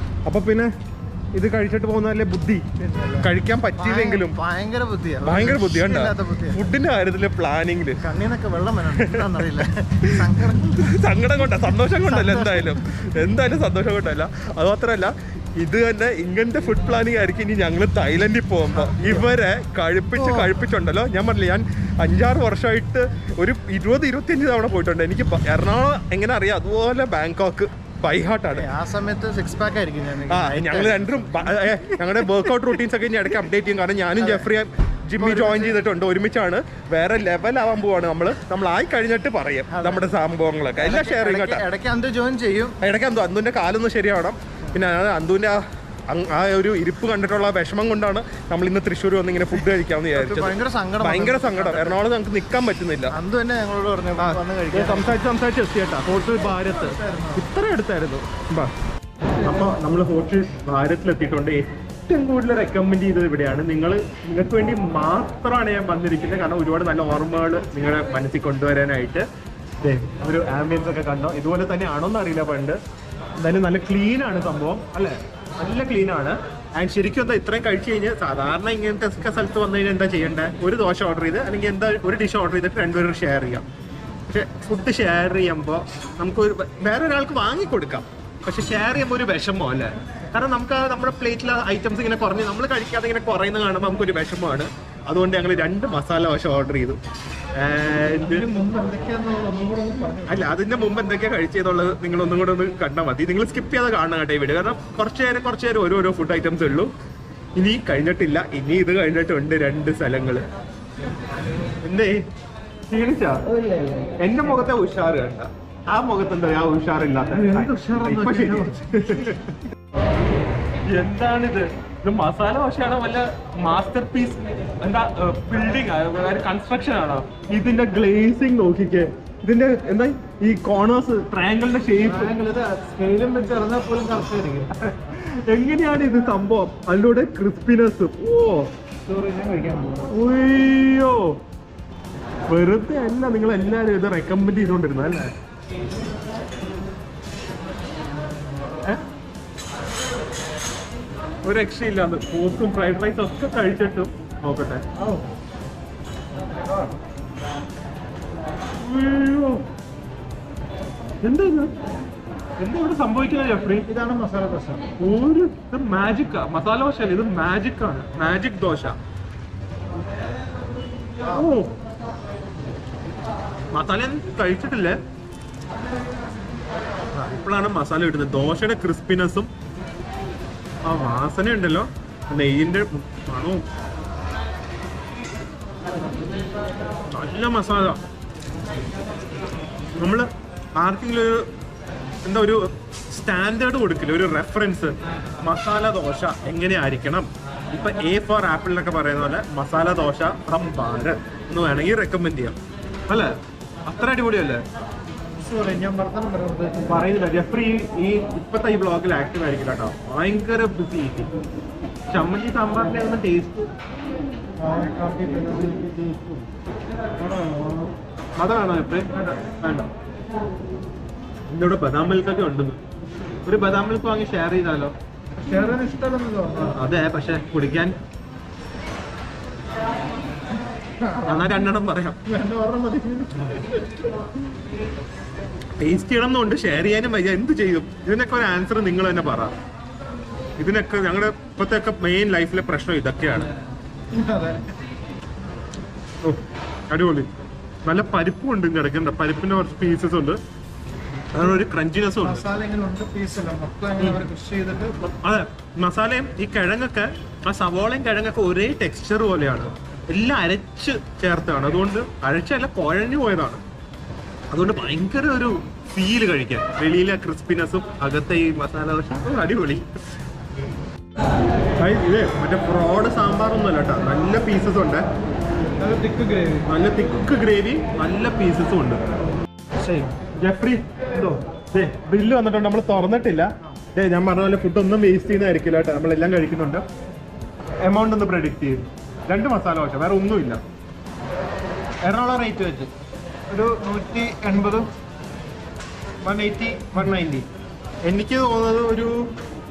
അപ്പൊ പിന്നെ ഇത് കഴിച്ചിട്ട് പോകുന്നതല്ലേ ബുദ്ധി. കഴിക്കാൻ പറ്റിയില്ലെങ്കിലും
ഭയങ്കര
ബുദ്ധി കണ്ട ഫുഡിന്റെ കാര്യത്തില് പ്ലാനിങ്ങില്
കണ്ണീന്നൊക്കെ വെള്ളം വരാറില്ല.
സങ്കടം കൊണ്ട, സന്തോഷം കൊണ്ടല്ല. എന്തായാലും സന്തോഷം കൊണ്ടല്ല. അത് മാത്രമല്ല, ഇത് തന്നെ ഇങ്ങനത്തെ ഫുഡ് പ്ലാനിങ് ആയിരിക്കും ഇനി ഞങ്ങൾ തായ്ലൻഡിൽ പോകുമ്പോൾ. ഇവരെ കഴിപ്പിച്ചുണ്ടല്ലോ. ഞാൻ പറഞ്ഞില്ല, ഞാൻ 5-6 വർഷമായിട്ട് ഒരു 20-25 തവണ പോയിട്ടുണ്ട്. എനിക്ക് എറണാകുളം എങ്ങനെ അറിയാം, അതുപോലെ ബാങ്കോക്ക്
ബൈഹാർട്ടാണ്.
ആ സമയത്ത് 6 pack ആയിരിക്കും ഞാൻ.
ഞങ്ങൾ രണ്ടും ഞങ്ങളുടെ വർക്ക്ഔട്ട് റൂട്ടീൻസ് ഒക്കെ ഇനി ഇടയ്ക്ക് അപ്ഡേറ്റ് ചെയ്യും. കാരണം ഞാനും ജെഫ്രി ജിമ്മി ജോയിൻ ചെയ്തിട്ടുണ്ട്, ഒരുമിച്ചാണ്. വേറെ ലെവലാവാൻ പോവാണ്. നമ്മളായി കഴിഞ്ഞിട്ട് പറയും നമ്മുടെ സംഭവങ്ങളൊക്കെ എല്ലാം ഷെയർ ചെയ്യും കേട്ടോ.
ഇടയ്ക്ക് അന്തു ജോയിൻ ചെയ്യും.
ഇടയ്ക്ക് അന്തുവിൻ്റെ കാലൊന്ന് ശരിയാവണം. പിന്നെ അന്തുവിൻ്റെ ആ ഒരു ഇരിപ്പ് കണ്ടിട്ടുള്ള വിഷമം കൊണ്ടാണ് നമ്മൾ ഇന്ന് തൃശ്ശൂർ വന്ന് ഇങ്ങനെ ഫുഡ് കഴിക്കാമെന്ന് വിചാരിച്ചത്. ഭയങ്കര സങ്കടം. എറണാകുളം നമുക്ക് നിൽക്കാൻ പറ്റുന്നില്ല.
അന്തു തന്നെ ഞങ്ങളോട് പറഞ്ഞു വന്ന് കഴിക്കാം.
സംസാരിച്ച് എത്തി കേട്ടോ. ഹോട്ടൽ ഭാരത് ഇത്ര അടുത്തായിരുന്നു. അപ്പോൾ നമ്മൾ ഹോട്ടൽ ഭാരത്തിലെത്തിയിട്ടുണ്ട്. ഏറ്റവും കൂടുതൽ റെക്കമെൻഡ് ചെയ്തത് ഇവിടെയാണ്. നിങ്ങൾക്ക് വേണ്ടി മാത്രമാണ് ഞാൻ വന്നിരിക്കുന്നത്. കാരണം ഒരുപാട് നല്ല ഓർമ്മകൾ നിങ്ങളുടെ മനസ്സിൽ കൊണ്ടുവരാനായിട്ട്. ഒരു ആംബിയൻസ് ഒക്കെ കണ്ടോ, ഇതുപോലെ തന്നെ ആണോന്ന് അറിയില്ല. പണ്ട് എന്തായാലും നല്ല ക്ലീനാണ് സംഭവം അല്ലേ, നല്ല ക്ലീനാണ്. ആൻഡ് ശരിക്കും എന്താ ഇത്രയും കഴിച്ചു കഴിഞ്ഞാൽ സാധാരണ ഇങ്ങനത്തെ ഒക്കെ സ്ഥലത്ത് വന്നു കഴിഞ്ഞാൽ എന്താ ചെയ്യേണ്ടത്? ഒരു ദോശ ഓർഡർ ചെയ്ത് അല്ലെങ്കിൽ എന്താ ഒരു ഡിഷ് ഓർഡർ ചെയ്തിട്ട് രണ്ടുപേരും ഷെയർ ചെയ്യാം. പക്ഷെ ഫുഡ് ഷെയർ ചെയ്യുമ്പോൾ നമുക്ക് വേറെ ഒരാൾക്ക് വാങ്ങിക്കൊടുക്കാം. പക്ഷെ ഷെയർ ചെയ്യുമ്പോൾ ഒരു വിഷമോ അല്ലേ? കാരണം നമുക്ക് നമ്മുടെ പ്ലേറ്റിലെ ഐറ്റംസ് ഇങ്ങനെ കുറഞ്ഞ് നമ്മൾ കഴിക്കാതെ ഇങ്ങനെ കുറയുന്ന കാണുമ്പോൾ നമുക്കൊരു വിഷമമാണ്. അതുകൊണ്ട് ഞങ്ങൾ 2 മസാല ദോശ ഓർഡർ ചെയ്തു. അല്ല, അതിന്റെ മുമ്പ് എന്തൊക്കെയാ കഴിച്ചെന്നുള്ളത് നിങ്ങൾ ഒന്നും കൂടെ ഒന്ന് കണ്ടാൽ മതി. നിങ്ങൾ സ്കിപ്പ് ചെയ്യാതെ കാണണം കേട്ടോ ഈ വീഡിയോ. കാരണം കുറച്ച് നേരം ഓരോ ഫുഡ് ഐറ്റംസ് ഉള്ളൂ. ഇനി കഴിഞ്ഞിട്ടില്ല, ഇനി ഇത് കഴിഞ്ഞിട്ടുണ്ട് 2 സ്ഥലങ്ങള്. എന്തേ ക്ഷീണിച്ചാ? എന്റെ മുഖത്തെ ഉഷാറ് കണ്ട, ആ മുഖത്ത് എന്താ ആ ഉഷാറില്ലാത്ത? എന്താണിത്? ഇത് മസാല ദോശയാണോ വല്ല മാസ്റ്റർ പീസ്? എന്താ ബിൽഡിംഗ് കൺസ്ട്രക്ഷൻ ആണോ? ഇതിന്റെ ഗ്ലേസിംഗ് നോക്കിക്കേ. ഇതിന്റെ എന്താ ഈ കോർണേഴ്സ്, ട്രയാങ്കിളിന്റെ ഷേപ്പ് എങ്ങനെയാണ് ഇത് സംഭവം? അതിലൂടെ ക്രിസ്പിനെസ്സും. ഓയ്യോ, വെറുതെ അല്ല നിങ്ങൾ എല്ലാരും ഇത് റെക്കമെൻഡ് ചെയ്തോണ്ടിരുന്നത് അല്ലേ? ഒരു രക്ഷയില്ലാന്ന് പോസ്റ്റും ഫ്രൈഡ് റൈസ് ഒക്കെ കഴിച്ചിട്ടും നോക്കട്ടെ. എന്താ ഇവിടെ സംഭവിക്കുന്നത് ജെഫ്രി?
ഇതാണ് മസാല ദോശ.
ഇത് മാജിക്കാ. മസാല ദോശ അല്ല, ഇത് മാജിക് ആണ്. മാജിക് ദോശ. ഓ, മസാല കഴിച്ചിട്ടില്ലേ? ഇപ്പോഴാണ് മസാല കിട്ടുന്നത്. ദോശയുടെ ക്രിസ്പിനെസ്സും ആ വാസന ഉണ്ടല്ലോ, നെയ്യിന്റെ മണവും. നല്ല മസാല. നമ്മള് ആർക്കെങ്കിലും ഒരു സ്റ്റാൻഡേർഡ് കൊടുക്കില്ല, ഒരു റെഫറൻസ്. മസാല ദോശ എങ്ങനെയായിരിക്കണം? ഇപ്പൊ A for ആപ്പിൾ എന്നൊക്കെ പറയുന്ന പോലെ മസാല ദോശ ഫ്രം ഭാരത് എന്ന് വേണമെങ്കിൽ റെക്കമെൻഡ് ചെയ്യാം അല്ലേ? അത്ര അടിപൊളിയല്ലേ? പറയുന്നില്ല ജെഫ്രി ഈ ഇപ്പത്തെ ഈ ബ്ലോഗിൽ ആക്റ്റീവ് ആയിരിക്കില്ല കേട്ടോ. ഭയങ്കര ബിസി ആയിരിക്കും. ചമ്മന്തി സാമ്പാറിന്റെ ഒന്നും ടേസ്റ്റ് അതാണോ ജെഫ്രി? വേണ്ട, എന്നോട് ബദാം മിൽക്കൊക്കെ ഉണ്ടെന്ന്. ഒരു ബദാം മിൽക്ക് വാങ്ങി ഷെയർ ചെയ്താലോ?
ഷെയർ ചെയ്യാൻ ഇഷ്ടമല്ലെന്നല്ലോ.
അതെ, പക്ഷെ കുടിക്കാൻ എന്നാ 2 എണ്ണം പറയാം. ടേസ്റ്റ് ചെയ്യണമെന്നുണ്ട്, ഷെയർ ചെയ്യാനും വയ്യ. എന്ത് ചെയ്യും? ഇതിനൊക്കെ ഒരു ആൻസർ നിങ്ങൾ തന്നെ പറ. ഇതിനൊക്കെ ഞങ്ങളുടെ ഇപ്പോഴത്തെ ഒക്കെ മെയിൻ ലൈഫിലെ പ്രശ്നം ഇതൊക്കെയാണ്. ഓ, അടിപൊളി. നല്ല പരിപ്പും ഉണ്ട് കിടക്കണ്ട. പരിപ്പിന്റെ കുറച്ച് പീസസ് ഉണ്ട്, ഒരു ക്രഞ്ചിനെസ്സും ഉണ്ട്. അതെ, മസാലയും ഈ കിഴങ്ങൊക്കെ, ആ സവോളയും കിഴങ്ങൊക്കെ ഒരേ ടെക്സ്ചർ പോലെയാണ്. എല്ലാം അരച്ച് ചേർത്താണ്. അതുകൊണ്ട് അരച്ചല്ല, കുഴഞ്ഞു പോയതാണ്. അതുകൊണ്ട് ഭയങ്കര ഒരു ഫീല് കഴിക്കാൻ. വെളിയിലെ ക്രിസ്പിനെസ്സും അകത്തെ ഈ മസാല ദോശ അടിപൊളി. ഇതേ മറ്റേ ഫ്രോഡ് സാമ്പാറൊന്നുമല്ല കേട്ടോ. നല്ല പീസസ് ഉണ്ട്, നല്ല തിക്ക് ഗ്രേവി, നല്ല പീസസും ഉണ്ട്. ജെഫ്രി എന്തോ ബില്ല് വന്നിട്ടുണ്ട്, നമ്മൾ തുറന്നിട്ടില്ല. ഞാൻ പറഞ്ഞ പോലെ ഫുഡ് ഒന്നും വേസ്റ്റ് ചെയ്യുന്നതായിരിക്കില്ല കേട്ടോ. നമ്മളെല്ലാം കഴിക്കുന്നുണ്ട്. എമൗണ്ട് ഒന്ന് പ്രെഡിക്റ്റ് ചെയ്തു. 2 മസാല ദോശ, വേറെ ഒന്നുമില്ല.
എറണാകുളം റേറ്റ് വെച്ച് ഒരു 180, 180, 190.
എനിക്ക് തോന്നുന്നത് ഒരു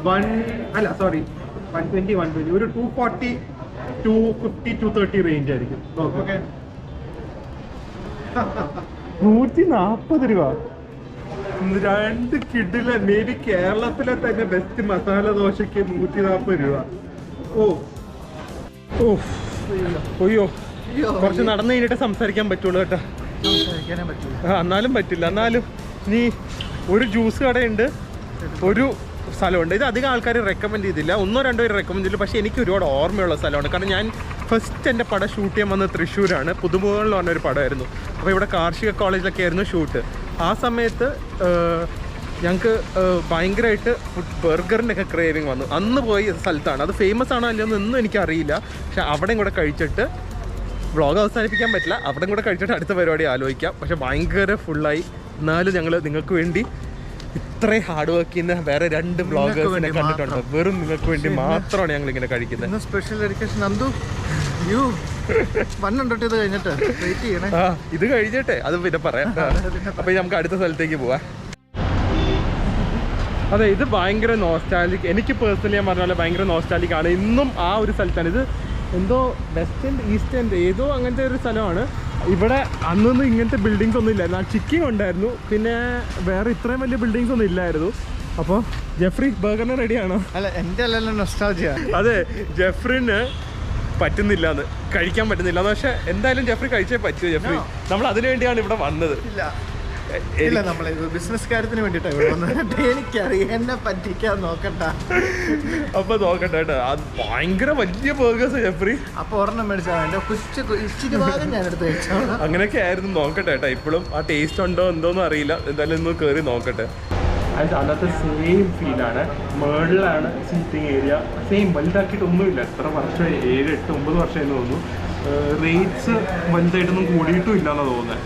120, 120, ഒരു 240, 250, 230 റേഞ്ച് ആയിരിക്കും.
ഓക്കെ,
140 രൂപ. 2 കിഡില. മേ ബി കേരളത്തിലെ തന്നെ ബെസ്റ്റ് മസാല ദോശക്ക് 140 രൂപ. ഓ ഓ അയ്യോ, കുറച്ച് നടന്നു കഴിഞ്ഞിട്ട് സംസാരിക്കാൻ പറ്റുള്ളൂ കേട്ടോ. എന്നാലും പറ്റില്ല. എന്നാലും നീ ഒരു ജ്യൂസ് കടയുണ്ട്,
ഒരു സ്ഥലമുണ്ട്. ഇത് അധികം ആൾക്കാർ റെക്കമെൻഡ് ചെയ്തില്ല, 1-2 പേര് റെക്കമെൻഡ് ചെയ്തില്ല. പക്ഷേ എനിക്ക് ഒരുപാട് ഓർമ്മയുള്ള സ്ഥലമാണ്. കാരണം ഞാൻ ഫസ്റ്റ് എൻ്റെ പടം ഷൂട്ട് ചെയ്യാൻ വന്നത് തൃശ്ശൂരാണ്. പുതുമുഖങ്ങളിൽ പറഞ്ഞൊരു പടമായിരുന്നു. അപ്പോൾ ഇവിടെ കാർഷിക കോളേജിലൊക്കെ ആയിരുന്നു ഷൂട്ട്. ആ സമയത്ത് ഞങ്ങൾക്ക് ഭയങ്കരമായിട്ട് ബർഗറിൻ്റെ ഒക്കെ ക്രേവിങ് വന്നു. അന്ന് പോയ സ്ഥലത്താണ്. അത് ഫേമസ് ആണോ അല്ലയോ എന്നൊന്നും എനിക്കറിയില്ല. പക്ഷെ അവിടെയും കൂടെ കഴിച്ചിട്ട് വ്ളോഗ് അവസാനിപ്പിക്കാൻ പറ്റില്ല. അവിടെയും കൂടെ കഴിച്ചിട്ട് അടുത്ത പരിപാടി ആലോചിക്കാം. പക്ഷെ ഭയങ്കര ഫുള്ളായി. എന്നാലും ഞങ്ങൾ നിങ്ങൾക്ക് വേണ്ടി ഇത്രയും ഹാർഡ് വർക്ക് ചെയ്യുന്ന വേറെ 2 വ്ളോഗേഴ്സിനെ കണ്ടിട്ടുണ്ട്. വെറും നിങ്ങൾക്ക് വേണ്ടി മാത്രമാണ് ഞങ്ങൾ ഇങ്ങനെ കഴിക്കുന്നത്.
Special dedication Nandu. യു 100 ഇത് കഴിഞ്ഞിട്ട് വെയിറ്റ് ചെയ്യണേ.
ഇത് കഴിഞ്ഞിട്ടെ അത് പിന്നെ പറയാം. അപ്പൊ നമുക്ക് അടുത്ത സ്ഥലത്തേക്ക് പോവാം.
അതെ, ഇത് ഭയങ്കര നോസ്റ്റാലിക്. എനിക്ക് പേഴ്സണലി ഞാൻ പറഞ്ഞ പോലെ ഭയങ്കര നോസ്റ്റാലിക് ആണ്. ഇന്നും ആ ഒരു സ്ഥലത്താണ്. ഇത് എന്തോ വെസ്റ്റ് എൻഡ് ഈസ്റ്റ് എൻഡ് ഏതോ അങ്ങനത്തെ ഒരു സ്ഥലമാണ്. ഇവിടെ അന്നൊന്നും ഇങ്ങനത്തെ ബിൽഡിങ്സ് ഒന്നും ഇല്ലായിരുന്നു. ആ ചിക്കിങ് ഉണ്ടായിരുന്നു, പിന്നെ വേറെ ഇത്രയും വലിയ ബിൽഡിങ്സ് ഒന്നും ഇല്ലായിരുന്നു. അപ്പോൾ ജെഫ്രി ബർഗറിന് റെഡിയാണോ?
അല്ല, എൻ്റെ അല്ലല്ലോ നൊസ്റ്റാൾജിയ.
അതെ, ജെഫ്രിന് പറ്റുന്നില്ലാന്ന്, കഴിക്കാൻ പറ്റുന്നില്ല. പക്ഷെ എന്തായാലും ജെഫ്രി കഴിച്ചേ പറ്റൂ. ജെഫ്രി നമ്മൾ അതിനു വേണ്ടിയാണ് ഇവിടെ വന്നത്.
ഇല്ല, നമ്മളെ ബിസിനസ് കാര്യത്തിന് വേണ്ടിയിട്ടാണ് ഇവിടെ വന്നത്. എനിക്കറിയാം, എന്നെ പറ്റിക്കാൻ നോക്കട്ട.
അപ്പൊ നോക്കട്ടെ കേട്ടോ. അത് ഭയങ്കര വലിയ ബർഗേഴ്സ് ജെഫ്രി.
അപ്പൊ ഒരെണ്ണം മേടിച്ചാൽ എന്റെ ഇച്ചിരി ഭാഗം ഞാൻ എടുത്ത് കഴിച്ചോളാം.
അങ്ങനെയൊക്കെ ആയിരുന്നു. നോക്കട്ടെ കേട്ടോ. ഇപ്പോഴും ആ ടേസ്റ്റ് ഉണ്ടോ എന്തോന്നും അറിയില്ല. എന്തായാലും ഒന്ന് കയറി നോക്കട്ടെ.
അന്നത്തെ സെയിം ഫീലാണ്. മേളിലാണ് സീറ്റിംഗ് ഏരിയ. സെയിം വലുതാക്കിയിട്ടൊന്നുമില്ല. എത്ര വർഷം 7, 8, 9 വർഷമായിരുന്നു തോന്നുന്നു. റേറ്റ്സ് വലുതായിട്ടൊന്നും കൂടിയിട്ടും ഇല്ലാന്നാണ് തോന്നുന്നത്.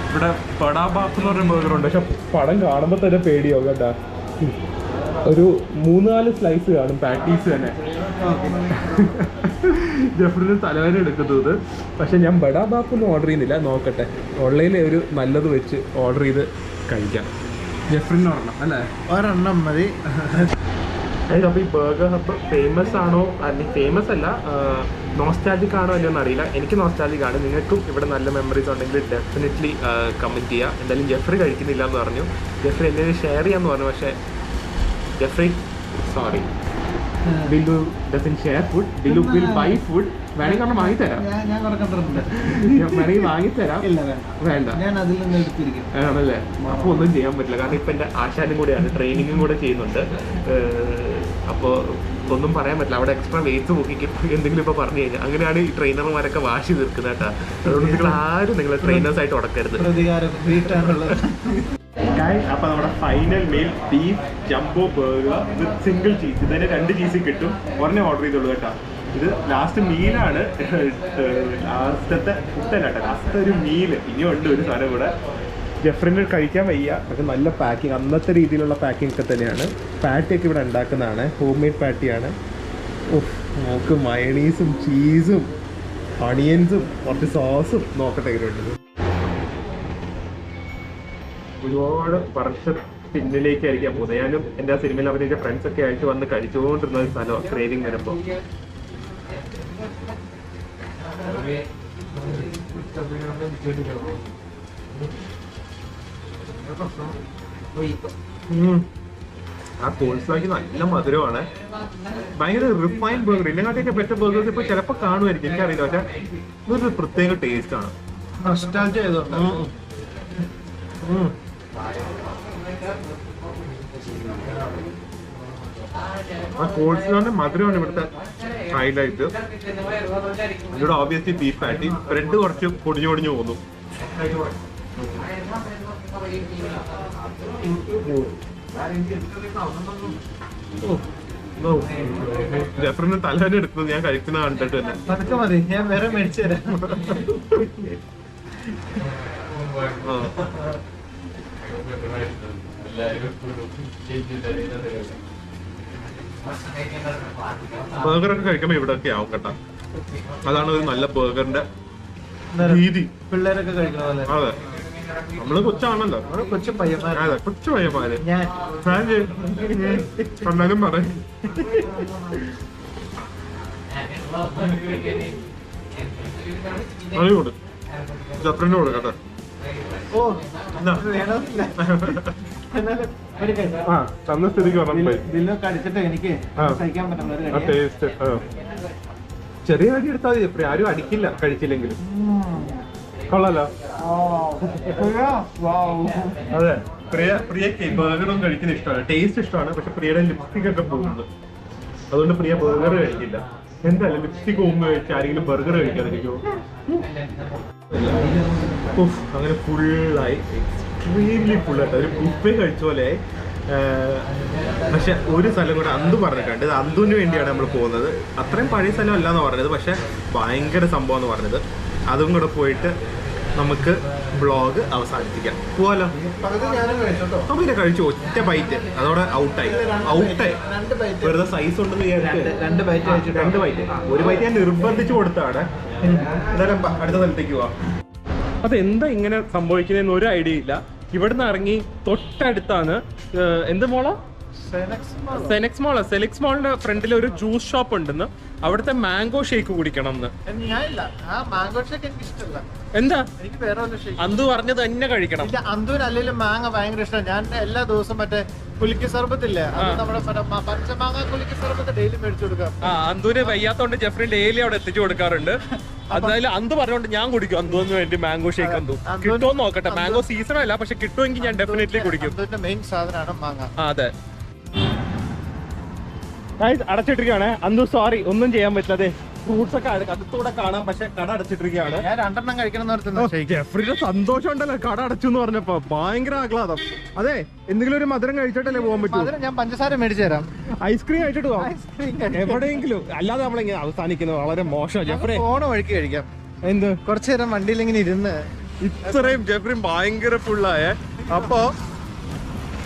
ഇവിടെ ബഡാ ബാപ്പ് എന്ന് പറഞ്ഞ ബർഗറുണ്ട്. പക്ഷെ പടം കാണുമ്പോൾ തന്നെ പേടിയാവും കേട്ടാ. ഒരു 3-4 സ്ലൈസ് കാണും, പാറ്റീസ് തന്നെ. ജെഫ്രിന് തലവേദന എടുക്കുന്നത്. പക്ഷെ ഞാൻ ബഡാ ബാപ്പൊന്നും ഓർഡർ ചെയ്യുന്നില്ല. നോക്കട്ടെ, ഓൺലൈനിൽ ഒരു നല്ലത് വെച്ച് ഓർഡർ ചെയ്ത് കഴിക്കാം. ജെഫ്രിന് ഒരെണ്ണം അല്ലേ?
ഒരെണ്ണം മതി.
അപ്പോൾ ഈ ബർഗർ ഹബ്ബ് ഫേമസ് ആണോ അല്ലെങ്കിൽ ഫേമസ് അല്ല, നോസ്റ്റാലജിക് ആണോ അല്ലയോ എന്നറിയില്ല. എനിക്ക് നോസ്റ്റാലജിക് ആണ്. നിങ്ങൾക്കും ഇവിടെ നല്ല മെമ്മറീസ് ഉണ്ടെങ്കിൽ ഡെഫിനറ്റ്ലി കമൻറ്റ് ചെയ്യുക. എന്തായാലും ജെഫ്രി കഴിക്കുന്നില്ല എന്ന് പറഞ്ഞു. ജെഫ്രി എന്തെങ്കിലും ഷെയർ ചെയ്യാമെന്ന് പറഞ്ഞു. പക്ഷേ Jeffrey sorry, Billu doesn't share food. Billu will buy food. വേണമെങ്കിൽ നമ്മൾ വാങ്ങിത്തരാം.
ഞാൻ കൊടുക്കണ്ടിട്ടുണ്ട്.
വേണമെങ്കിൽ വാങ്ങിത്തരാം.
ഇല്ല,
വേണ്ട,
ഞാൻ അതിൽ നിന്ന് എടുത്തിരിക്കും.
ആണല്ലേ? അപ്പോൾ ഒന്നും ചെയ്യാൻ പറ്റില്ല. കാരണം ഇപ്പം എൻ്റെ ആശാനും കൂടെയാണ്, ട്രെയിനിങ്ങും കൂടെ ചെയ്യുന്നുണ്ട്. അപ്പോൾ ഒന്നും പറയാൻ പറ്റില്ല. അവിടെ എക്സ്ട്രാ വെയിറ്റ്സ് നോക്കിക്കും എന്തെങ്കിലും ഇപ്പോൾ പറഞ്ഞു കഴിഞ്ഞാൽ. അങ്ങനെയാണ് ഈ ട്രെയിനർമാരൊക്കെ വാശി തീർക്കുന്നത് കേട്ടോ. അതുകൊണ്ട് നിങ്ങൾ ആരും നിങ്ങളെ ട്രെയിനേഴ്സായിട്ട് ഉടക്കരുത്.
പ്രതികാരം വീട്ടാനുള്ളത്.
അപ്പോൾ നമ്മുടെ final meal beef jumbo burger വിത്ത് സിംഗിൾ ചീസ്. ഇതിന് 2 ചീസ് കിട്ടും. ഒരെണ്ണേ ഓർഡർ ചെയ്തുള്ളൂ കേട്ടോ. ഇത് ലാസ്റ്റ് മീലാണ്. ലാസ്റ്റത്തെ ഫുഡല്ല കേട്ടോ, ലാസ്റ്റ് ഒരു മീല്. ഇനിയുണ്ട് ഒരു സാധനം കൂടെ. ജെഫ്രിന് കഴിക്കാൻ വയ്യ. പക്ഷെ നല്ല പാക്കിങ്, അന്നത്തെ രീതിയിലുള്ള പാക്കിംഗ് ഒക്കെ തന്നെയാണ്. പാറ്റിയൊക്കെ ഇവിടെ ഉണ്ടാക്കുന്നതാണ്. ഹോം മെയ്ഡ് പാറ്റിയാണ്. നമുക്ക് മയണീസും ചീസും ഓണിയൻസും കുറച്ച് സോസും നോക്കട്ടെ ഇവരുണ്ട്. ഒരുപാട് വർഷ പിന്നിലേക്കായിരിക്കാം പോകുന്നത്. ഞാനും എൻ്റെ ആ സിനിമയിൽ അഭിനയിച്ച ഫ്രണ്ട്സൊക്കെ ആയിട്ട് വന്ന് കഴിച്ചുകൊണ്ടിരുന്ന ഒരു സ്ഥലമാണ് ക്രേവിങ് വരുമ്പോൾ. ആ കോൾസ്ലാക്ക് നല്ല മധുരമാണ്. ഭയങ്കര റിഫൈൻ ബർഗർ. ഇതിനെക്കാട്ടിയൊക്കെ പെറ്റ ബർഗേഴ്സ് ഇപ്പോൾ ചിലപ്പോൾ കാണുമായിരിക്കും, എനിക്കറിയില്ല. പക്ഷെ ഇതൊരു പ്രത്യേക ടേസ്റ്റ് ആണ്.
നൊസ്റ്റാൾജിയ ചെയ്തോണ്ട്.
ആ കോൾസ്ലോന്റെ മധുരമാണ് ഇവിടുത്തെ ഹൈലൈറ്റ്. ഇവിടെ ഓബിയസ്ലി ബീഫ് പാറ്റി. ബ്രെഡ് കുറച്ച് പൊടിഞ്ഞു പൊടിഞ്ഞു പോകുന്നു. ജെഫ്രിന് തലവേദന എടുക്കുന്നത് ഞാൻ കഴിക്കുന്ന കണ്ടിട്ട് തന്നെ.
പതുക്കെ മതി, ഞാൻ വേറെ മേടിച്ചു തരാം.
ബർഗറൊക്കെ കഴിക്കുമ്പോ ഇവിടെയൊക്കെ ആവും കേട്ടോ. അതാണ് ഒരു നല്ല ബർഗറിന്റെ രീതി.
പിള്ളേരൊക്കെ കഴിക്കണ പോലെ.
അതെ, നമ്മള് കൊച്ചാണല്ലോ.
കൊച്ചു പയ്യന്മാർ.
അതെ, കൊച്ചു പയ്യന്മാര്.
ഞാൻ
കണ്ടാലും പറയും. അതിനോട് ജപ്രനോട് കേട്ടോ.
ഓ വേണമെന്നില്ല.
ആ തന്ന സ്ഥിതിക്ക്
ബില്ലൊക്കെ അടിച്ചിട്ട് എനിക്ക് സഹിക്കാൻ പറ്റുന്ന
ടേസ്റ്റ്. ചെറിയ അടി എടുത്താൽ മതി ജപ്രി, ആരും അടിക്കില്ല കഴിച്ചില്ലെങ്കിലും. കൊള്ളാലോ? അതെ,
പ്രിയക്ക് ബർഗറൊന്നും കഴിക്കുന്ന ഇഷ്ടമാണ്, ടേസ്റ്റ് ഇഷ്ടമാണ്, പക്ഷെ പ്രിയയുടെ ലിപ്സ്റ്റിക് ഒക്കെ പോകുന്നത്, അതുകൊണ്ട് പ്രിയ ബർഗർ കഴിക്കില്ല. എന്തായാലും ലിപ്സ്റ്റിക് പോകുമ്പോൾ കഴിച്ച് ആരെങ്കിലും ബർഗർ കഴിക്കാതിരിക്കുമോ? അങ്ങനെ ഫുള്ളായി, എക്സ്ട്രീംലി ഫുള്ളായിട്ട് ഒരു ബുഫേ കഴിച്ച പോലെ. പക്ഷെ ഒരു സ്ഥലം കൂടെ അന്തു പറഞ്ഞിട്ടുണ്ട്, ഇത് അന്തുവിന് വേണ്ടിയാണ് നമ്മൾ പോകുന്നത്. അത്രയും പഴയ സ്ഥലം അല്ല എന്ന് പറഞ്ഞത്, പക്ഷെ ഭയങ്കര സംഭവം എന്ന് പറഞ്ഞത്. അതും കൂടെ പോയിട്ട് നമുക്ക് ബ്ലോഗ് അവസാനിപ്പിക്കാം. പോവാലോ? പിന്നെ കഴിച്ചു ഒറ്റ ബൈറ്റ്, അതോടെ ഔട്ടായി. വെറുതെ സൈസ് ഉണ്ടെന്ന് രണ്ട് ബൈറ്റ് ഒരു ബൈറ്റ് ഞാൻ നിർബന്ധിച്ചു കൊടുത്താണ്. എന്തായാലും അടുത്ത സ്ഥലത്തേക്ക് പോവാം. അതെന്താ ഇങ്ങനെ സംഭവിക്കുന്നതെന്ന് ഒരു ഐഡിയ ഇല്ല. ഇവിടുന്ന് ഇറങ്ങി തൊട്ടടുത്താണ് എന്ത് മോളാ, സെലക്സ് മോളിന്റെ ഫ്രണ്ടിൽ ഒരു ജ്യൂസ് ഷോപ്പ് ഉണ്ടെന്ന്, അവിടുത്തെ മാംഗോ ഷേക്ക് കുടിക്കണം എന്ന്. എന്താ അന്തു പറഞ്ഞത് തന്നെ കഴിക്കണം.
അന്തുവിന് അല്ലെങ്കിലും മാങ്ങ ഭയങ്കര ഇഷ്ടമാണ്. ഞാൻ എല്ലാ ദിവസവും മറ്റേ കുലുക്കി സർബത്തില്ലേ, നമ്മുടെ പച്ചമാങ്ങ കുലുക്കി സർബത്ത് ഡെയിലി മേടിച്ചു കൊടുക്കാം.
അന്തുവിന് വയ്യാത്തോണ്ട് ജെഫ്രി ഡെയിലി അവിടെ എത്തിച്ചു കൊടുക്കാറുണ്ട്. അതായത് അന്തു പറഞ്ഞോണ്ട് ഞാൻ കുടിക്കും അന്തുവിന് വേണ്ടി മാംഗോ ഷേക്ക്. അന്തു കിട്ടുമോ നോക്കട്ടെ, മാംഗോ സീസൺ അല്ല, പക്ഷെ കിട്ടുമെങ്കിൽ ഞാൻ ഡെഫിനറ്റ്ലി കുടിക്കും.
മെയിൻ സാധനമാണ് മാങ്ങ.
അതെ, അടച്ചിട്ടിരിക്കുകയാണ് അന്തു. സോറി, ഒന്നും ചെയ്യാൻ പറ്റില്ല. ഫ്രൂട്ട്സ് ഒക്കെ അടുത്തൂടെ കാണാം, പക്ഷെ കട അടച്ചിട്ടിരിക്കുകയാണ്.
ഞാൻ 2 കഴിക്കണം.
ജെഫ്രിയുടെ സന്തോഷം ഉണ്ടല്ലോ കട അടച്ചു എന്ന് പറഞ്ഞപ്പോ, ഭയങ്കര ആഹ്ലാദം. അതെ, എന്തെങ്കിലും ഒരു മധുരം കഴിച്ചിട്ടല്ലേ പോകാൻ പറ്റൂ.
ഞാൻ പഞ്ചസാര മേടിച്ചു തരാം.
ഐസ്ക്രീം കഴിച്ചിട്ട് പോകാം എവിടെയെങ്കിലും, അല്ലാതെ നമ്മളിങ്ങനെ അവസാനിക്കുന്നത് വളരെ മോശം. ജെഫ്രി
ഓണ വഴിക്ക് കഴിക്കാം.
എന്ത്
കുറച്ചു നേരം വണ്ടിയിൽ ഇങ്ങനെ ഇരുന്ന്
ഇത്രയും ജെഫ്രി ഭയങ്കര ഫുള്ളായേ. അപ്പൊ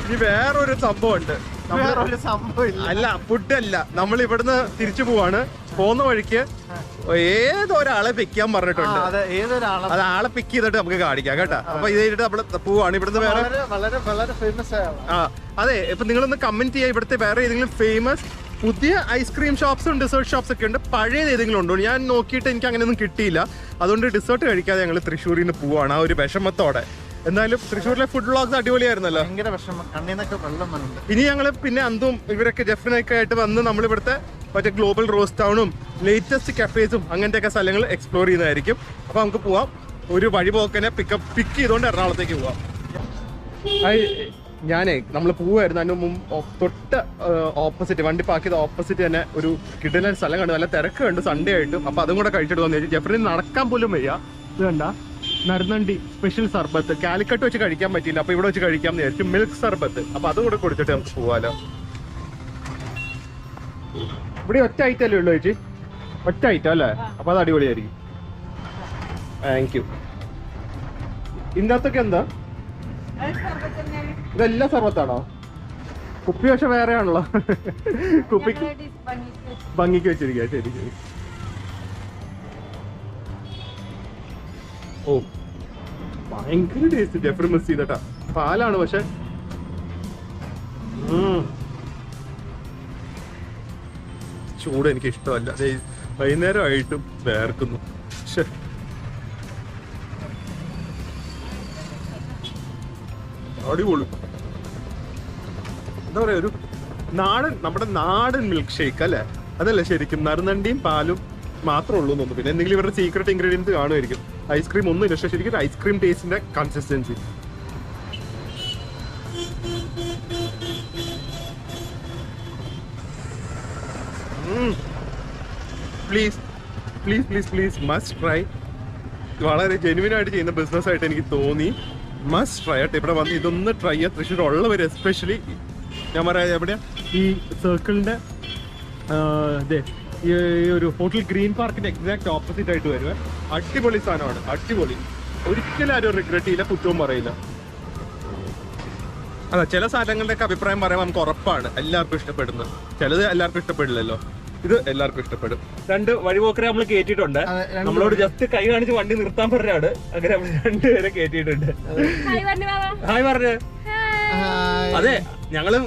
ഇനി വേറൊരു സംഭവം ഉണ്ട്. അല്ല, ഫുഡല്ല, നമ്മൾ ഇവിടുന്ന് തിരിച്ചു പോവാണ്. പോകുന്ന വഴിക്ക് ഏതൊരാളെ പിക്ക് ചെയ്യാൻ പറഞ്ഞിട്ടുണ്ട്. അത് ആളെ പിക്ക് ചെയ്തിട്ട് നമുക്ക് കാണിക്കാം കേട്ടോ. അപ്പൊ ഇത് കഴിഞ്ഞിട്ട് നമ്മള് പോവാണ്. ഇവിടുന്ന് വേറെ അതെ, ഇപ്പൊ നിങ്ങളൊന്ന് കമന്റ് ചെയ്യാം, ഇവിടുത്തെ വേറെ ഏതെങ്കിലും ഫേമസ് പുതിയ ഐസ്ക്രീം ഷോപ്സും ഡെസേർട്ട് ഷോപ്സ് ഒക്കെ ഉണ്ട്. പഴയത് ഏതെങ്കിലും ഉണ്ടോ? ഞാൻ നോക്കിയിട്ട് എനിക്ക് അങ്ങനെയൊന്നും കിട്ടിയില്ല. അതുകൊണ്ട് ഡെസേർട്ട് കഴിക്കാതെ ഞങ്ങൾ തൃശ്ശൂരിൽ നിന്ന് പോവാണ്, ആ ഒരു വിഷമത്തോടെ. എന്തായാലും തൃശ്ശൂരിലെ ഫുഡ് വ്ളോഗ്സ് അടിപൊളിയായിരുന്നല്ലോ. ഇനി ഞങ്ങൾ പിന്നെ അന്തും ഇവരൊക്കെ ജെഫ്രിനൊക്കെ ആയിട്ട് വന്ന് നമ്മൾ ഇവിടുത്തെ മറ്റേ ഗ്ലോബൽ റോസ് ടൗണും ലേറ്റസ്റ്റ് കഫേസും അങ്ങനത്തെ ഒക്കെ സ്ഥലങ്ങൾ എക്സ്പ്ലോർ ചെയ്യുന്നതായിരിക്കും. അപ്പൊ നമുക്ക് പോവാം. ഒരു വഴിപോക്കനെ പിക്ക് ചെയ്തുകൊണ്ട് എറണാകുളത്തേക്ക് പോവാം. ഞാനേ നമ്മൾ പോവായിരുന്നു, അതിന് മുമ്പ് തൊട്ട് ഓപ്പോസിറ്റ് വണ്ടി പാർക്ക് ചെയ്ത ഓപ്പോസിറ്റ് തന്നെ ഒരു കിടലൻ സ്ഥലം കണ്ട്, നല്ല തിരക്ക് കണ്ട് സൺഡേ ആയിട്ടും. അപ്പൊ അതും കൂടെ കഴിച്ചിട്ട് വന്നു. ജെഫ്രിന് നടക്കാൻ പോലും വയ്യ. ഇത് കണ്ട നറുനണ്ടി സ്പെഷ്യൽ സർബത്ത്, കാലിക്കട്ട് വെച്ച് കഴിക്കാൻ പറ്റിയില്ല, അപ്പൊ ഇവിടെ വെച്ച് കഴിക്കാമെന്ന് വിചാരിച്ചു. മിൽക്ക് സർബത്ത്, അപ്പൊ അതും കൂടെ കുടിച്ചിട്ട് നമുക്ക് പോവാലോ. ഇവിടെ ഒറ്റ ഐറ്റം അല്ലേ ഉള്ളു ചേച്ചി? ഒറ്റ ഐറ്റം അല്ലേ? അപ്പൊ അത് അടിപൊളിയായിരിക്കും. Thank you. ഇതിനകത്തൊക്കെ എന്താ? ഇതെല്ലാം സർബത്താണോ? കുപ്പി പക്ഷെ വേറെ ആണല്ലോ. കുപ്പിക്ക് ഭംഗിക്ക് വെച്ചിരിക്കുക. ശരി ശരി. ഓ, ഭയങ്കര ടേസ്റ്റ്. Jeffrey miss ചെയ്തട്ടാ. പാലാണ് പക്ഷെ ചൂട് എനിക്ക് ഇഷ്ടമല്ല. വൈകുന്നേരമായിട്ടും വേർക്കുന്നു. അടിപൊളി. എന്താ പറയാ, ഒരു നാടൻ, നമ്മുടെ നാടൻ മിൽക്ക് ഷേക്ക് അല്ലേ? അതല്ലേ ശരിക്കും? നറുനണ്ടിയും പാലും മാത്രമേ ഉള്ളൂ തോന്നുന്നു. പിന്നെ എന്തെങ്കിലും ഇവരുടെ സീക്രട്ട് ഇൻഗ്രീഡിയൻസ് കാണുമായിരിക്കും. ഐസ്ക്രീം ഒന്നും ഇല്ല, പക്ഷെ ശരിക്കും ഐസ്ക്രീം ടേസ്റ്റിന്റെ consistency. Please please please please must try. വളരെ ജെന്യുവൻ ആയിട്ട് ചെയ്യുന്ന ബിസിനസ് ആയിട്ട് എനിക്ക് തോന്നി. മസ്റ്റ് ട്രൈ ആയിട്ട് ഇവിടെ വന്ന് ഇതൊന്ന് ട്രൈ ചെയ്യാം. തൃശ്ശൂർ ഉള്ളവർ എസ്പെഷ്യലി. ഞാൻ പറയാം, എവിടെയാ ഈ സർക്കിളിന്റെ ഈ ഒരു ഹോട്ടൽ ഗ്രീൻ പാർക്കിന്റെ എക്സാക്ട് ഓപ്പോസിറ്റ് ആയിട്ട് വരുവേ. അടിപൊളി സാധനമാണ്, അടിപൊളി. ഒരിക്കലും ആരും റിഗ്രറ്റ് ചെയ്യില്ല, കുറ്റവും പറയില്ല. അതെ, ചില സാധനങ്ങളുടെയൊക്കെ അഭിപ്രായം പറയാൻ നമുക്ക് ഉറപ്പാണ് എല്ലാവർക്കും ഇഷ്ടപ്പെടുന്നത്. ചിലത് എല്ലാവർക്കും ഇഷ്ടപ്പെടില്ലല്ലോ, ഇത് എല്ലാവർക്കും ഇഷ്ടപ്പെടും. 2 വഴിപോക്കരെ നമ്മൾ കയറ്റിയിട്ടുണ്ട്. നമ്മളോട് ജസ്റ്റ് കൈ കാണിച്ച് വണ്ടി നിർത്താൻ പറഞ്ഞാണ്. അങ്ങനെ നമ്മൾ 2 പേരെ കയറ്റിയിട്ടുണ്ട്. ഹായ് പറഞ്ഞു. അതെ, ഞങ്ങള്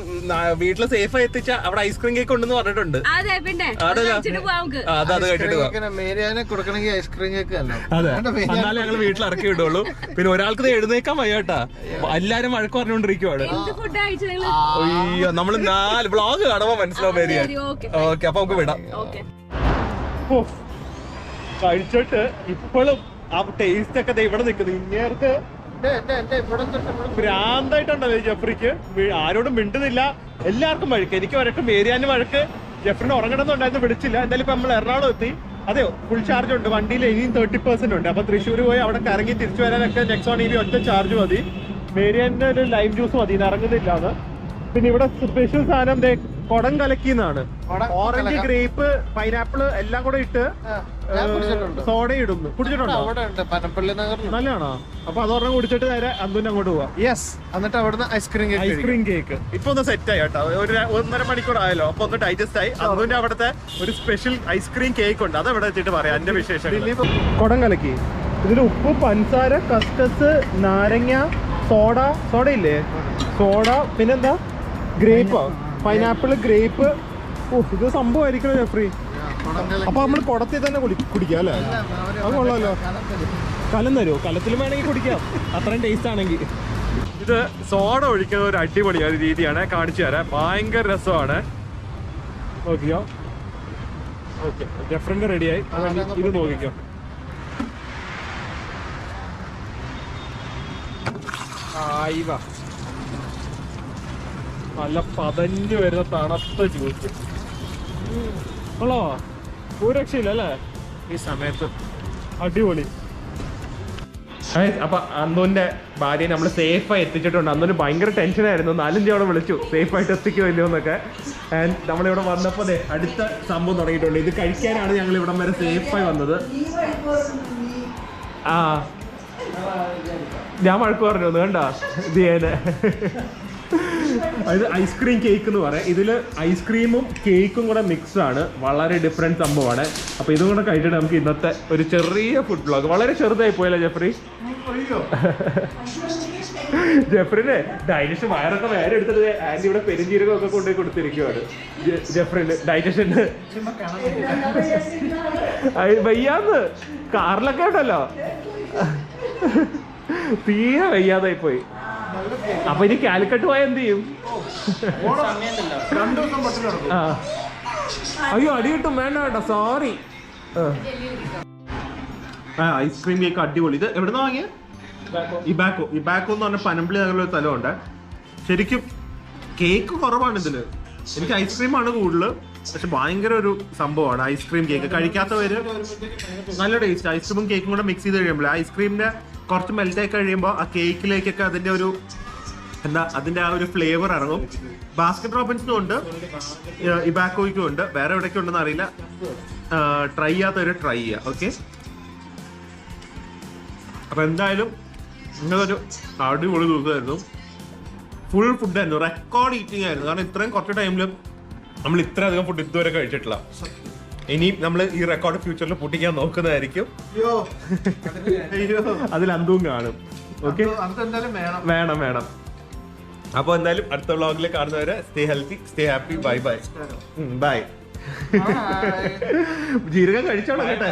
വീട്ടില് സേഫ് ആയി എത്തിച്ച അവിടെ ഐസ്ക്രീം കേക്ക് ഉണ്ടെന്ന് പറഞ്ഞിട്ടുണ്ട്. അത് കഴിച്ചിട്ട് എന്നാലും ഞങ്ങള് വീട്ടിൽ ഇറക്കി വിടുള്ളൂ. പിന്നെ ഒരാൾക്ക് എഴുന്നേക്കാൻ വയ്യാട്ടാ, എല്ലാരും വഴക്ക് പറഞ്ഞോണ്ടിരിക്കുവാണ്. അയ്യോ, നമ്മള് 4 വ്ളോഗ് കാണുമ്പോ മനസ്സിലാവും. ഓക്കെ, അപ്പൊ നമുക്ക് വിടാം. കഴിച്ചിട്ട് ഇപ്പോഴും ആ ടേസ്റ്റ് ഒക്കെ ഇവിടെ നിൽക്കുന്നു. ഇങ്ങേർക്ക് ഭ്രാന്തായിട്ടുണ്ടല്ലോ ജെഫ്രിക്ക്. ആരോടും മിണ്ടുന്നില്ല, എല്ലാവർക്കും വഴക്ക്. എനിക്ക് വഴക്ക്, മേരിയാനും വഴക്ക്. ജെഫ്രിന് ഉറങ്ങണമെന്നുണ്ടായിരുന്നു, വിളിച്ചില്ല. എന്തായാലും ഇപ്പൊ നമ്മൾ എറണാകുളം എത്തി. അതെയോ, ഫുൾ ചാർജ് ഉണ്ട് വണ്ടിയിൽ. ഇനിയും 30% ഉണ്ട്. അപ്പൊ തൃശ്ശൂർ പോയി അവിടെ കറങ്ങി തിരിച്ചു വരാനൊക്കെ നെക്സോൺ EV ഒറ്റ ചാർജ് മതി. മേരിയാന്റെ ഒരു ലൈം ജ്യൂസ് മതി, ഇറങ്ങുന്നില്ലാന്ന്. പിന്നെ ഇവിടെ സ്പെഷ്യൽ സാധനം കൊടം കലക്കിന്നാണ്. ഓറഞ്ച്, ഗ്രേപ്പ്, പൈനാപ്പിള് എല്ലാം കൂടെ ഇട്ട് സോഡ ഇടുന്നു. കുടിച്ചിട്ടുണ്ടോ? നല്ലതാണോ? അപ്പൊ അതൊരെണ്ണം കുടിച്ചിട്ട് നേരെ അന്തുവിന്റെ അങ്ങോട്ട് പോവാം.
യെസ്, എന്നിട്ട് അവിടുന്ന്
ഐസ്ക്രീം കേക്ക് ഇപ്പൊ ഒന്ന് സെറ്റ് ആയി കേട്ടോ. ഒരു 1.5 മണിക്കൂർ ആയല്ലോ. അപ്പൊ ഒന്ന് ഡൈജസ്റ്റ് ആയി. അന്തുവിന്റെ അവിടുത്തെ ഒരു സ്പെഷ്യൽ ഐസ്ക്രീം കേക്ക് ഉണ്ട്, അത് എവിടെ വെച്ചിട്ട് പറയാം എന്റെ വിശേഷം. കൊടം കലക്കി ഇതിൽ ഉപ്പ്, പഞ്ചസാര, കസ്കസ്, നാരങ്ങ, സോഡ ഇല്ലേ, സോഡ, പിന്നെന്താ ഗ്രേപ്പ്, പൈനാപ്പിള്, ഗ്രേപ്പ്. ഇത് സംഭവമായിരിക്കണം ജെഫ്രി. അപ്പൊ നമ്മൾ കുടത്തിൽ തന്നെ കുടിക്കാം അല്ലേ? അത് കൊള്ളാമല്ലോ. കലം തരുമോ? കലത്തിലും വേണമെങ്കിൽ കുടിക്കാം, അത്രയും ടേസ്റ്റ് ആണെങ്കിൽ. ഇത് സോഡ ഒഴിക്കുന്ന ഒരു അടിപൊളിയാണ് രീതിയാണ്, കാണിച്ചു തരാം. ഭയങ്കര രസമാണ്. നോക്കിയോ? ഓക്കെ, ജെഫ്രിന്റെ റെഡിയായി. ഇത് നോക്കിക്കോ. ആയിവാ, നല്ല പതഞ്ഞു വരുന്ന തണുത്ത ജ്യൂസ്. ഉള്ളോ? ഒരു രക്ഷയില്ല അല്ലേ ഈ സമയത്ത്? അടിപൊളി. അപ്പൊ അന്നുവിന്റെ ഭാര്യയെ നമ്മൾ സേഫായി എത്തിച്ചിട്ടുണ്ട്. അന്നൊരു ഭയങ്കര ടെൻഷനായിരുന്നു. 4-5 തവണ വിളിച്ചു സേഫായിട്ട് എത്തിക്കുമല്ലോ എന്നൊക്കെ. ആൻഡ് നമ്മളിവിടെ വന്നപ്പോൾ അടുത്ത സംഭവം തുടങ്ങിയിട്ടുണ്ട്. ഇത് കഴിക്കാനാണ് ഞങ്ങൾ ഇവിടം വരെ സേഫായി വന്നത്. ആ, ഞാൻ വഴക്ക് പറഞ്ഞു ഒന്ന് കണ്ടാ ദിയേനെ. അത് ഐസ്ക്രീം കേക്ക് എന്ന് പറയാം. ഇതില് ഐസ്ക്രീമും കേക്കും കൂടെ മിക്സ് ആണ്. വളരെ ഡിഫറെന്റ് സംഭവമാണ്. അപ്പൊ ഇതും കൂടെ കഴിച്ചിട്ട് നമുക്ക് ഇന്നത്തെ ഒരു ചെറിയ ഫുഡ് ബ്ലോഗ്. വളരെ ചെറുതായി പോയല്ലേ ജെഫ്രി? ജെഫ്രിന് ഡൈജഷൻ വയറൊക്കെ വേറെ എടുത്തിട്ട് ആന്റി ഇവിടെ പെരുംജീരകം ഒക്കെ കൊണ്ടുപോയി കൊടുത്തിരിക്കുവാണ്. ജെഫ്രിന് ഡൈജഷന് വയ്യാന്ന്. കാറിലൊക്കെ ഉണ്ടല്ലോ, തീരെ വയ്യാതായി പോയി. അപ്പൊ ഇനി കാലിക്കട്ട് പോയാൽ എന്ത് ചെയ്യും? അയ്യോ, അടി കിട്ടും. വേണ്ട വേണ്ട, സോറി. ഐസ്ക്രീം കേക്ക് അടിപൊളി. ഇത് എവിടുന്ന വാങ്ങിയ? ഇബാക്കോ എന്ന് പറഞ്ഞ പനമ്പിളി നഗറിലൊരു സ്ഥലമുണ്ട്. ശരിക്കും കേക്ക് കുറവാണ് ഇതില്. എനിക്ക് ഐസ്ക്രീമാണ് കൂടുതൽ, പക്ഷെ ഭയങ്കര ഒരു സംഭവമാണ് ഐസ്ക്രീം കേക്ക്. കഴിക്കാത്തവര് നല്ല ടേസ്റ്റ്. ഐസ്ക്രീമും കേക്കും കൂടെ മിക്സ് ചെയ്ത് കഴിയുമ്പോൾ ഐസ്ക്രീമിന്റെ കുറച്ച് മെൽറ്റായി കഴിയുമ്പോൾ ആ കേക്കിലേക്കൊക്കെ അതിന്റെ ഒരു അതിന്റെ ആ ഒരു ഫ്ലേവർ ഇറങ്ങും. ബാസ്കറ്റ് റോബിൻസിനും ഉണ്ട്, ഇബാക്കോയ്ക്കും ഉണ്ട്, വേറെ എവിടേക്കും ഉണ്ടെന്ന് അറിയില്ല. ട്രൈ ചെയ്യാത്തവര് ട്രൈ ചെയ്യുക. ഓക്കെ, അപ്പൊ എന്തായാലും ഇങ്ങനൊരു അടിപൊളി ദിവസമായിരുന്നു. ഫുൾ ഫുഡായിരുന്നു, റെക്കോർഡ് ഈറ്റിംഗ് ആയിരുന്നു. കാരണം ഇത്രയും കുറച്ച് ടൈമിലും നമ്മൾ ഇത്ര അധികം ഫുഡ് ഇതുവരെ കഴിച്ചിട്ടില്ല. ഇനി നമ്മൾ ഈ റെക്കോർഡ് ഫ്യൂച്ചറിൽ പൊട്ടിക്കാൻ നോക്കുന്നതായിരിക്കും. അതിൽ അന്തും കാണും. ഓക്കെ, വേണം. അപ്പോൾ എന്തായാലും അടുത്ത വ്ളോഗിൽ കാണുന്നവരെ stay healthy, stay happy. Bye bye. Bye. ജീരകം കഴിച്ചോളാം കേട്ടോ.